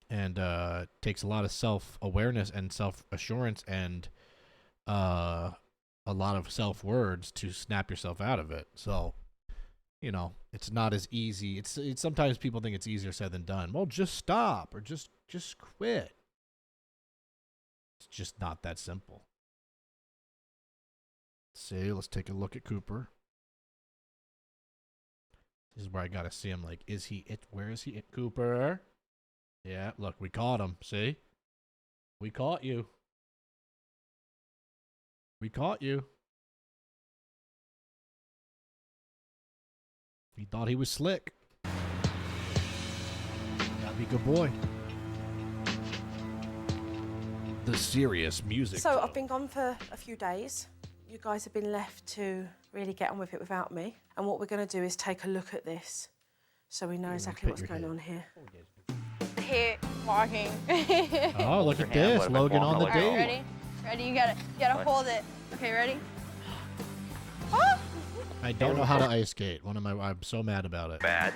[SPEAKER 1] And it takes a lot of self-awareness and self-assurance and a lot of self words to snap yourself out of it. So, you know, it's not as easy. It's sometimes people think it's easier said than done. Well, just stop or just quit. It's just not that simple. See, let's take a look at Cooper. This is where I gotta see him. Like, is he it? Where is he it, Cooper? Yeah, look, we caught him. See? We caught you. We caught you. He thought he was slick. Gotta be a good boy. The serious music.
[SPEAKER 4] So I've been gone for a few days. You guys have been left to really get on with it without me. And what we're going to do is take a look at this so we know exactly what's going on here.
[SPEAKER 5] Here, walking.
[SPEAKER 1] Oh, look at this. Logan on the
[SPEAKER 5] All right,
[SPEAKER 1] date.
[SPEAKER 5] ready? Ready? You gotta hold it. Okay, ready? Oh!
[SPEAKER 1] I don't know how to ice skate. I'm so mad about it.
[SPEAKER 6] Bad.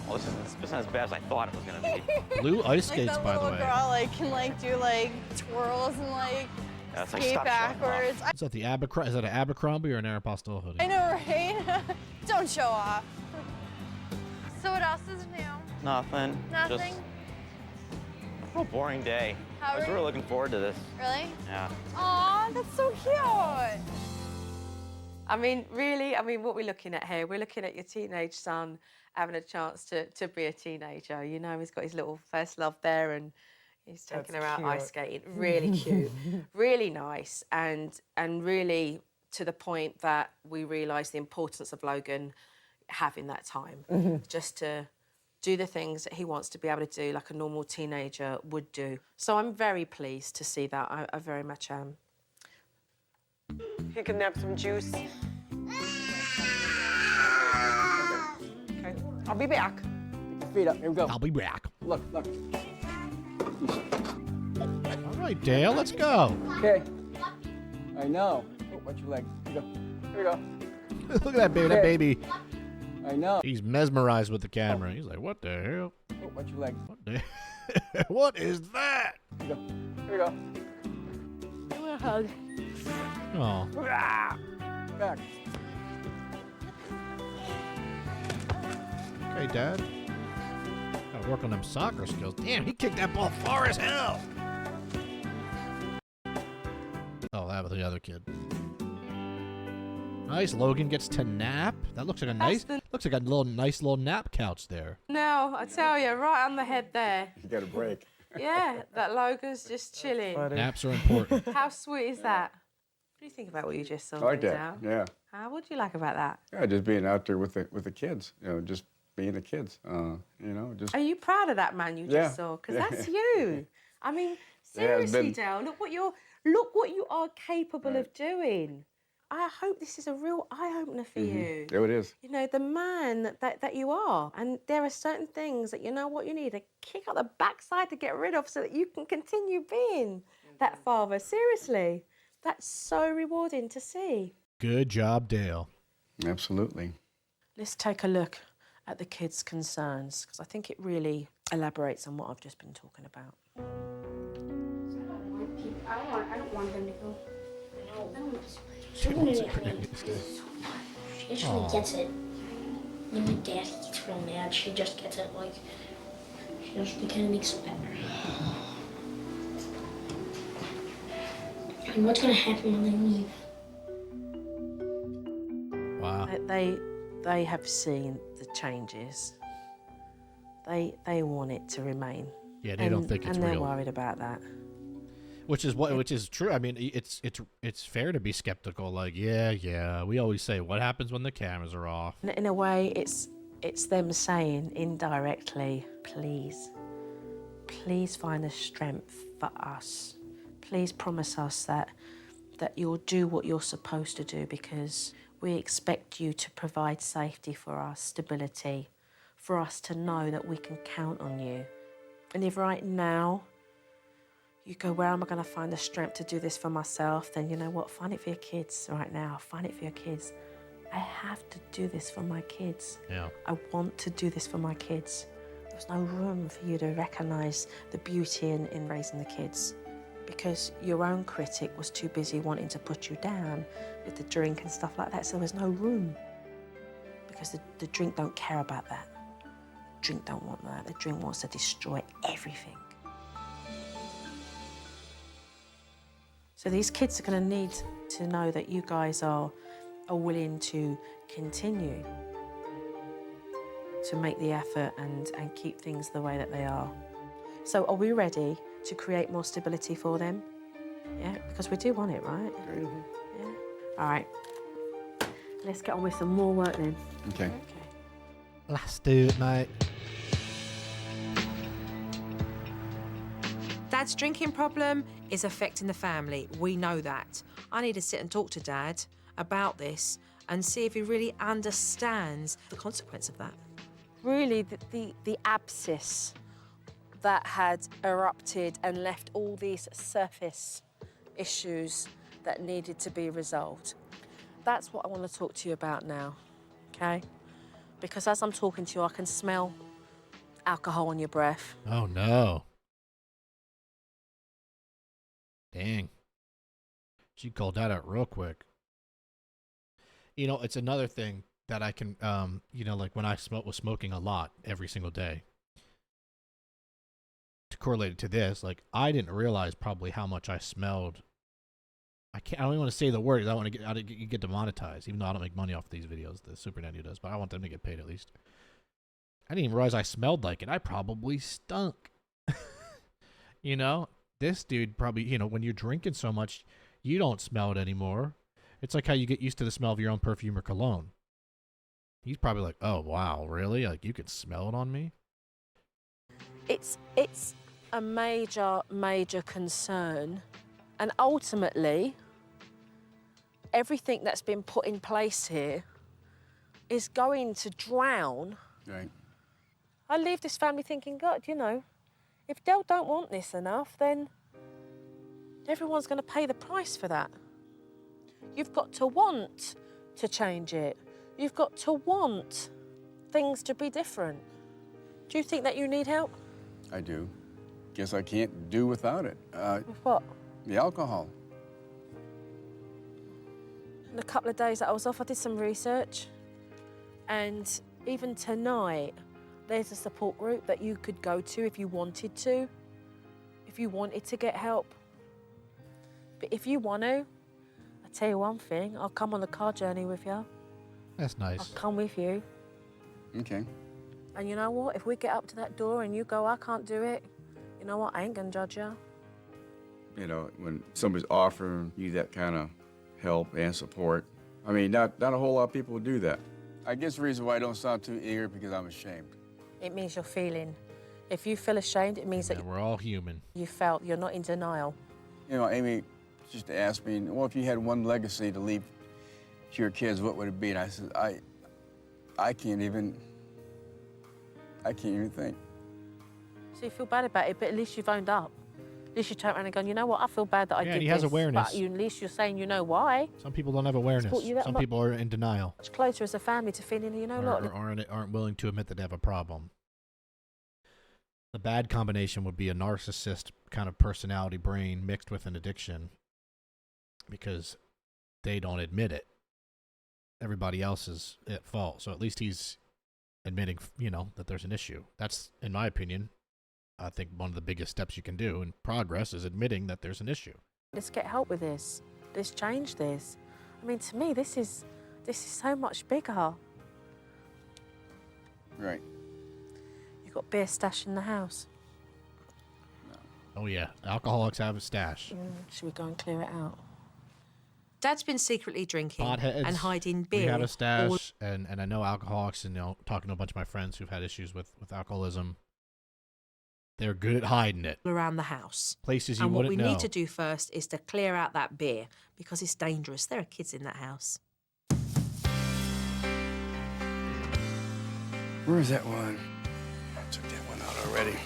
[SPEAKER 6] Well, this isn't as bad as I thought it was gonna be.
[SPEAKER 1] Blue ice
[SPEAKER 5] Like
[SPEAKER 1] skates,
[SPEAKER 5] that
[SPEAKER 1] by the
[SPEAKER 5] little
[SPEAKER 1] way.
[SPEAKER 5] girl, like, can like do like twirls and like
[SPEAKER 6] Yeah, it's like,
[SPEAKER 5] skate
[SPEAKER 6] stop showing off.
[SPEAKER 5] backwards.
[SPEAKER 1] Is that the Is that an Abercrombie or an Aeropostale hoodie?
[SPEAKER 5] I know, right? Don't show off. So what else is new?
[SPEAKER 6] Nothing.
[SPEAKER 5] Nothing?
[SPEAKER 6] Just a real boring day.
[SPEAKER 5] How
[SPEAKER 6] I was
[SPEAKER 5] are
[SPEAKER 6] really
[SPEAKER 5] you?
[SPEAKER 6] looking forward to this.
[SPEAKER 5] Really?
[SPEAKER 6] Yeah.
[SPEAKER 5] Aw, that's so cute.
[SPEAKER 4] I mean, really, what we're looking at here, we're looking at your teenage son having a chance to be a teenager. You know, he's got his little first love there and he's taking her out ice skating. Really cute, really nice, and really to the point that we realise the importance of Logan having that time just to do the things that he wants to be able to do like a normal teenager would do. So I'm very pleased to see that. I very much am.
[SPEAKER 2] He can have some juice. Okay, I'll be back.
[SPEAKER 3] Feet up. Here we go.
[SPEAKER 1] I'll be back.
[SPEAKER 3] Look.
[SPEAKER 1] All right, Dale, let's go.
[SPEAKER 3] Okay. I know. Oh, watch your leg. Here we go.
[SPEAKER 1] Look at that baby. That baby.
[SPEAKER 3] I know.
[SPEAKER 1] He's mesmerized with the camera. He's like, what the hell?
[SPEAKER 3] Oh, watch your leg.
[SPEAKER 1] What the What is that?
[SPEAKER 3] Here we go.
[SPEAKER 5] I want a hug.
[SPEAKER 1] Oh.
[SPEAKER 3] Back.
[SPEAKER 1] Okay, Dad. Gotta work on them soccer skills. Damn, he kicked that ball far as hell. Oh, that was the other kid. Nice. Logan gets to nap. That looks like a nice nice little nap couch there.
[SPEAKER 4] No, I tell you, right on the head there.
[SPEAKER 3] You got a break.
[SPEAKER 4] Yeah, that Logan's just chilling.
[SPEAKER 1] Naps are important.
[SPEAKER 4] How sweet is that? What do you think about what you just saw?
[SPEAKER 3] I like that.
[SPEAKER 4] Dal?
[SPEAKER 3] Yeah.
[SPEAKER 4] What do you like about that?
[SPEAKER 3] Yeah, just being out there with the kids. You know, just being the kids. You know, just.
[SPEAKER 4] Are you proud of that man you
[SPEAKER 3] Yeah.
[SPEAKER 4] just saw? Because
[SPEAKER 3] Yeah.
[SPEAKER 4] that's you. I mean,
[SPEAKER 3] Yeah, it's
[SPEAKER 4] seriously,
[SPEAKER 3] been-
[SPEAKER 4] Dale, look what you are capable of doing. I hope this is a real eye-opener for you.
[SPEAKER 3] There it is.
[SPEAKER 4] You know, the man that you are. And there are certain things that you know what you need a kick out the backside to get rid of so that you can continue being that father. Seriously. That's so rewarding to see.
[SPEAKER 1] Good job, Dale.
[SPEAKER 3] Absolutely.
[SPEAKER 4] Let's take a look at the kids' concerns, because I think it really elaborates on what I've just been talking about.
[SPEAKER 8] I don't want them to go. I don't want this. Supernanny she actually gets it. When my dad gets real mad, she just gets it. Like, she kind of makes it better. And what's gonna happen when they leave?
[SPEAKER 1] Wow.
[SPEAKER 4] They have seen the changes. They want it to remain.
[SPEAKER 1] Yeah, they don't think it's
[SPEAKER 4] and they're
[SPEAKER 1] real.
[SPEAKER 4] worried about that.
[SPEAKER 1] Which is true. I mean, it's fair to be skeptical. Like, yeah. We always say, what happens when the cameras are off?
[SPEAKER 4] In a way, it's them saying indirectly, please find the strength for us. Please promise us that you'll do what you're supposed to do, because we expect you to provide safety for us, stability, for us to know that we can count on you. And if right now you go, where am I going to find the strength to do this for myself? Then you know what? Find it for your kids right now. Find it for your kids. I have to do this for my kids.
[SPEAKER 1] Yeah.
[SPEAKER 4] I want to do this for my kids. There's no room for you to recognise the beauty in raising the kids. because your own critic was too busy wanting to put you down with the drink and stuff like that, so there was no room. Because the drink don't care about that. Drink don't want that. The drink wants to destroy everything. So these kids are going to need to know that you guys are willing to continue to make the effort and keep things the way that they are. So are we ready to create more stability for them? Yeah, because we do want it, right?
[SPEAKER 3] Mm-hmm.
[SPEAKER 4] Yeah. All right. Let's get on with some more work then.
[SPEAKER 3] Okay.
[SPEAKER 1] Let's do it, mate.
[SPEAKER 7] Dad's drinking problem is affecting the family. We know that. I need to sit and talk to Dad about this and see if he really understands the consequence of that.
[SPEAKER 4] Really, the abscess that had erupted and left all these surface issues that needed to be resolved. That's what I want to talk to you about now, okay? Because as I'm talking to you, I can smell alcohol on your breath.
[SPEAKER 1] Oh, no. Dang. She called that out real quick. You know, it's another thing that I can, you know, like when I was smoking a lot every single day. To correlate it to this, like I didn't realize probably how much I smelled. I don't even want to say the word. I want to get demonetized, even though I don't make money off these videos. The Supernanny does, but I want them to get paid at least. I didn't even realize I smelled like it. I probably stunk. You know, this dude probably, you know, when you're drinking so much, you don't smell it anymore. It's like how you get used to the smell of your own perfume or cologne. He's probably like, oh, wow, really? Like, you could smell it on me?
[SPEAKER 4] It's a major, major concern. And ultimately, everything that's been put in place here is going to drown.
[SPEAKER 3] Right.
[SPEAKER 4] I leave this family thinking, God, you know, if Del don't want this enough, then everyone's going to pay the price for that. You've got to want to change it. You've got to want things to be different. Do you think that you need help?
[SPEAKER 3] I do. Guess I can't do without it.
[SPEAKER 4] With what?
[SPEAKER 3] The alcohol.
[SPEAKER 4] In a couple of days that I was off, I did some research. And even tonight, there's a support group that you could go to if you wanted to, if you wanted to get help. But if you want to, I'll tell you one thing, I'll come on the car journey with you.
[SPEAKER 1] That's nice.
[SPEAKER 4] I'll come with you.
[SPEAKER 3] Okay.
[SPEAKER 4] And you know what? If we get up to that door and you go, I can't do it, you know what? I ain't gonna judge you.
[SPEAKER 3] You know, when somebody's offering you that kind of help and support, I mean, not a whole lot of people will do that. I guess the reason why I don't sound too eager because I'm ashamed.
[SPEAKER 4] It means you're feeling. If you feel ashamed, it means that
[SPEAKER 1] we're all human.
[SPEAKER 4] you felt you're not in denial.
[SPEAKER 3] You know, Amy just asked me, well, if you had one legacy to leave to your kids, what would it be? And I said, I can't even think.
[SPEAKER 4] So you feel bad about it, but at least you've owned up. At least you turn around and go, you know what, I feel bad that I did
[SPEAKER 1] and he has
[SPEAKER 4] this,
[SPEAKER 1] awareness.
[SPEAKER 4] But at least you're saying you know why.
[SPEAKER 1] Some people don't have awareness. Some people are in denial.
[SPEAKER 4] Much closer as a family to feeling, you know,
[SPEAKER 1] or aren't willing to admit that they have a problem. The bad combination would be a narcissist kind of personality brain mixed with an addiction because they don't admit it. Everybody else is at fault. So at least he's admitting, you know, that there's an issue. That's, in my opinion, I think one of the biggest steps you can do in progress is admitting that there's an issue.
[SPEAKER 4] Let's get help with this. Let's change this. I mean, to me, this is so much bigger.
[SPEAKER 3] Right.
[SPEAKER 4] You've got beer stash in the house.
[SPEAKER 1] Oh, yeah. Alcoholics have a stash.
[SPEAKER 4] Should we go and clear it out?
[SPEAKER 7] Dad's been secretly drinking
[SPEAKER 1] Potheads,
[SPEAKER 7] and hiding beer.
[SPEAKER 1] We have a stash, and I know alcoholics, and, you know, talking to a bunch of my friends who've had issues with alcoholism, they're good at hiding it.
[SPEAKER 7] Around the house.
[SPEAKER 1] Places you
[SPEAKER 7] and
[SPEAKER 1] wouldn't know.
[SPEAKER 7] And what we need to do first is to clear out that beer because it's dangerous. There are kids in that house.
[SPEAKER 3] Where is that one? I took that one out already.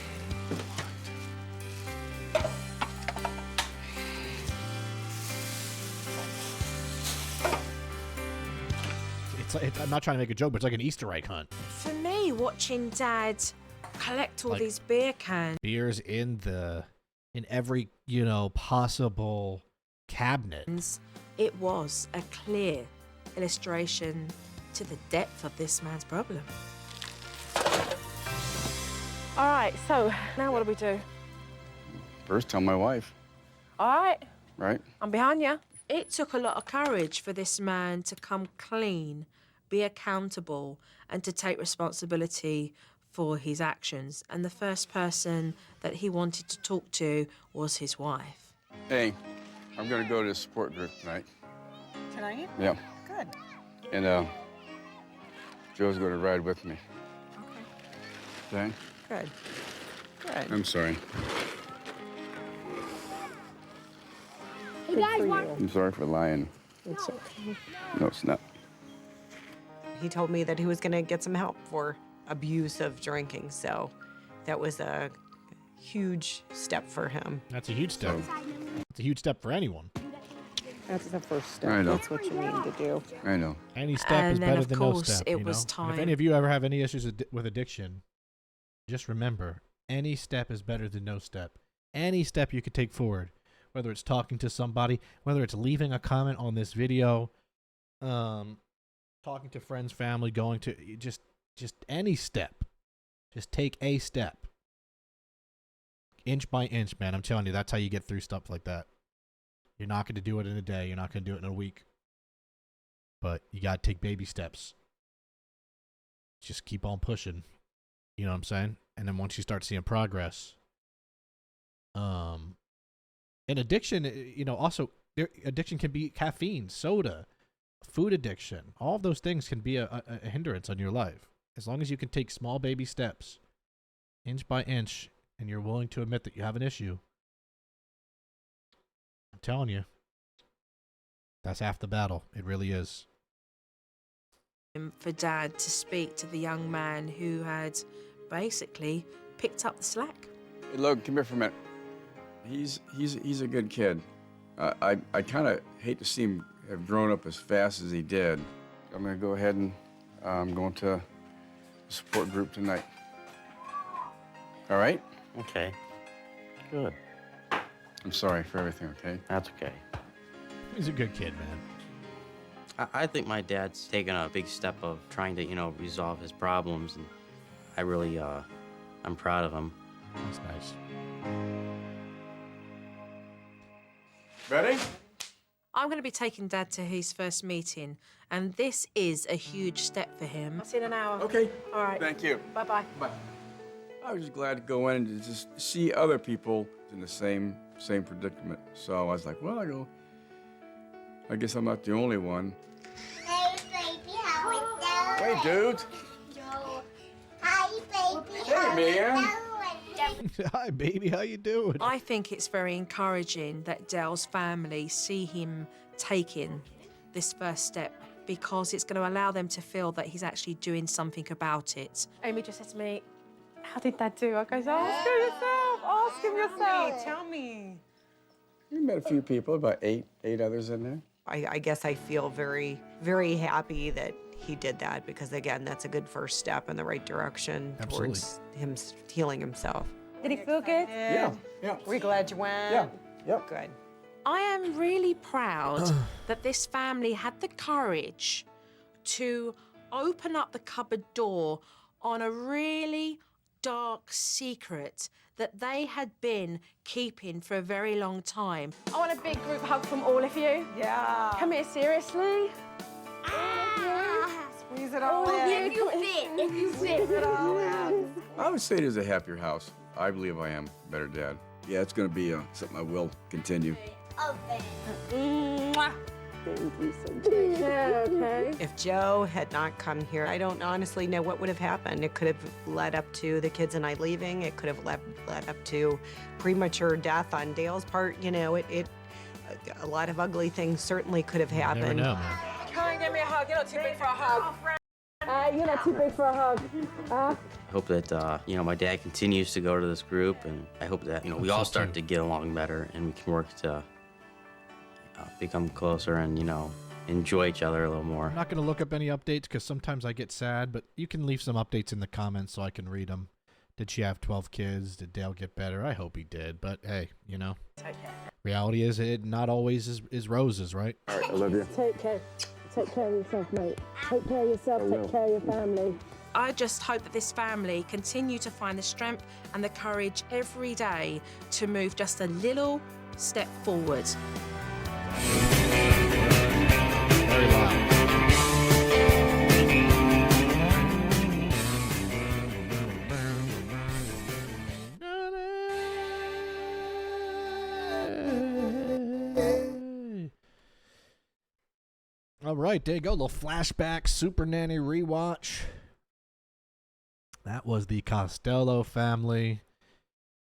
[SPEAKER 1] I'm not trying to make a joke, but it's like an Easter egg hunt.
[SPEAKER 7] For me, watching Dad collect all
[SPEAKER 1] Like,
[SPEAKER 7] these beer cans.
[SPEAKER 1] Beer's in the in every, possible cabinet.
[SPEAKER 7] It was a clear illustration to the depth of this man's problem.
[SPEAKER 4] All right, so now what do we do?
[SPEAKER 3] First, tell my wife,
[SPEAKER 4] All right,
[SPEAKER 3] right?
[SPEAKER 4] I'm behind you.
[SPEAKER 7] It took a lot of courage for this man to come clean, be accountable, and to take responsibility for his actions. And the first person that he wanted to talk to was his wife.
[SPEAKER 3] Hey, I'm gonna go to the support group tonight.
[SPEAKER 2] Tonight?
[SPEAKER 3] Yeah.
[SPEAKER 2] Good.
[SPEAKER 3] And Joe's gonna ride with me. Okay?
[SPEAKER 2] Good. Good.
[SPEAKER 3] I'm sorry.
[SPEAKER 5] You guys want?
[SPEAKER 3] I'm sorry for lying.
[SPEAKER 2] It's okay.
[SPEAKER 3] No, it's not.
[SPEAKER 2] He told me that he was going to get some help for abuse of drinking, so that was a huge step for him.
[SPEAKER 1] That's a huge step. It's a huge step for anyone.
[SPEAKER 2] That's the first step.
[SPEAKER 3] I know.
[SPEAKER 2] That's what you need to do.
[SPEAKER 3] I know.
[SPEAKER 1] Any step
[SPEAKER 7] And
[SPEAKER 1] is
[SPEAKER 7] then,
[SPEAKER 1] better
[SPEAKER 7] of
[SPEAKER 1] than no
[SPEAKER 7] course,
[SPEAKER 1] step.
[SPEAKER 7] it
[SPEAKER 1] you
[SPEAKER 7] was
[SPEAKER 1] know? And if
[SPEAKER 7] time.
[SPEAKER 1] any of you ever have any issues with addiction, just remember, any step is better than no step. Any step you could take forward, whether it's talking to somebody, whether it's leaving a comment on this video, talking to friends, family, going to just any step. Just take a step. Inch by inch, man. I'm telling you, that's how you get through stuff like that. You're not going to do it in a day. You're not going to do it in a week. But you got to take baby steps. Just keep on pushing. You know what I'm saying? And then once you start seeing progress, and addiction, also addiction can be caffeine, soda, food addiction. All of those things can be a hindrance on your life. As long as you can take small baby steps, inch by inch, and you're willing to admit that you have an issue, I'm telling you, that's half the battle. It really is.
[SPEAKER 7] For Dad to speak to the young man who had basically picked up the slack.
[SPEAKER 3] Hey, Logan, come here for a minute. He's a good kid. I kind of hate to see him have grown up as fast as he did. I'm gonna go ahead and I'm going to the support group tonight. All right?
[SPEAKER 6] Okay. Good.
[SPEAKER 3] I'm sorry for everything, okay?
[SPEAKER 6] That's okay.
[SPEAKER 1] He's a good kid, man.
[SPEAKER 6] I think my dad's taken a big step of trying to, resolve his problems, and I really, I'm proud of him.
[SPEAKER 1] That's nice.
[SPEAKER 3] Ready?
[SPEAKER 7] I'm going to be taking Dad to his first meeting, and this is a huge step for him.
[SPEAKER 4] I'll see you in an hour.
[SPEAKER 3] Okay.
[SPEAKER 4] All right.
[SPEAKER 3] Thank you.
[SPEAKER 4] Bye-bye.
[SPEAKER 3] Bye. I was just glad to go in and just see other people in the same predicament. So I was like, well, I guess I'm not the only one.
[SPEAKER 8] Hey, baby, how it
[SPEAKER 3] Hey, dude.
[SPEAKER 8] Joe. Hi, baby.
[SPEAKER 3] Hey, man.
[SPEAKER 1] Hi, baby. How you doing?
[SPEAKER 7] I think it's very encouraging that Dell's family see him taking this first step, because it's going to allow them to feel that he's actually doing something about it.
[SPEAKER 4] Amy just said to me, how did Dad do? I goes, ask him yourself. Ask him yourself.
[SPEAKER 2] Tell me.
[SPEAKER 3] You met a few people, about eight others in there.
[SPEAKER 2] I guess I feel very, very happy that he did that, because again, that's a good first step in the right direction towards him healing himself.
[SPEAKER 4] Did he feel good?
[SPEAKER 3] Yeah.
[SPEAKER 2] We're glad you went.
[SPEAKER 3] Yeah. Yep.
[SPEAKER 2] Good.
[SPEAKER 7] I am really proud that this family had the courage to open up the cupboard door on a really dark secret that they had been keeping for a very long time.
[SPEAKER 4] I want a big group hug from all of you.
[SPEAKER 2] Yeah.
[SPEAKER 4] Come here, seriously.
[SPEAKER 2] Squeeze it all in.
[SPEAKER 5] If you fit, if you fit.
[SPEAKER 3] I would say it is a happier house. I believe I am a better dad. Yeah, it's going to be something I will continue.
[SPEAKER 4] Mwah. Yeah, okay.
[SPEAKER 2] If Joe had not come here, I don't honestly know what would have happened. It could have led up to the kids and I leaving. It could have led up to premature death on Dale's part. A lot of ugly things certainly could have happened.
[SPEAKER 1] Never know, man.
[SPEAKER 4] Come and give me a hug. You're not too big for a hug. You're not too big for a hug.
[SPEAKER 6] I hope that, my dad continues to go to this group, and I hope that, we all start to get along better and we can work to become closer and, enjoy each other a little more.
[SPEAKER 1] I'm not going to look up any updates because sometimes I get sad, but you can leave some updates in the comments so I can read them. Did she have 12 kids? Did Dale get better? I hope he did. But hey, you know,
[SPEAKER 7] Take care.
[SPEAKER 1] reality is it not always is roses, right?
[SPEAKER 3] All right, I love you.
[SPEAKER 5] Take care. Take care of yourself, mate. Take care of yourself. Take care of your family.
[SPEAKER 7] I just hope that this family continue to find the strength and the courage every day to move just a little step forward.
[SPEAKER 1] Very loud. All right, there you go. Little flashback, Supernanny rewatch. That was the Costello family.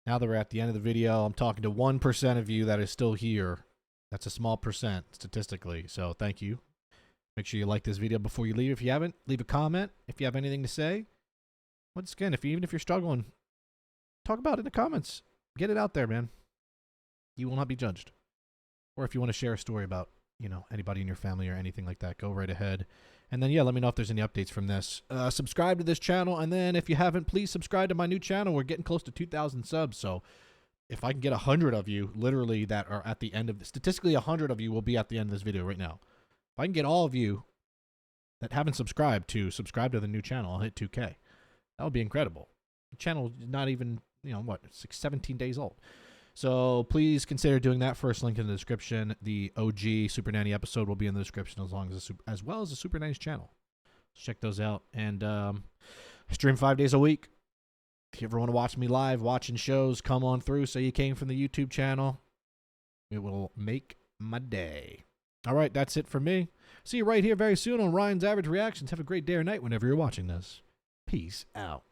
[SPEAKER 1] Now that we're at the end of the video, I'm talking to 1% of you that is still here. That's a small percent statistically, so thank you. Make sure you like this video before you leave. If you haven't, leave a comment. If you have anything to say, once again, even if you're struggling, talk about it in the comments. Get it out there, man. You will not be judged. Or if you want to share a story about, you know, anybody in your family or anything like that, go right ahead. And then, yeah, let me know if there's any updates from this. Subscribe to this channel, and then if you haven't, please subscribe to my new channel. We're getting close to 2,000 subs, so if I can get 100 of you, literally, that are at the end of this, statistically 100 of you will be at the end of this video right now. If I can get all of you that haven't subscribed to subscribe to the new channel, I'll hit 2K. That would be incredible. The channel is not even, you know, what, it's like 17 days old. So please consider doing that. First link in the description. The OG Supernanny episode will be in the description as well as the Supernanny's channel. So check those out. And I stream 5 days a week. If you ever want to watch me live, watching shows, come on through. Say you came from the YouTube channel. It will make my day. All right, that's it for me. See you right here very soon on Ryan's Average Reactions. Have a great day or night whenever you're watching this. Peace out.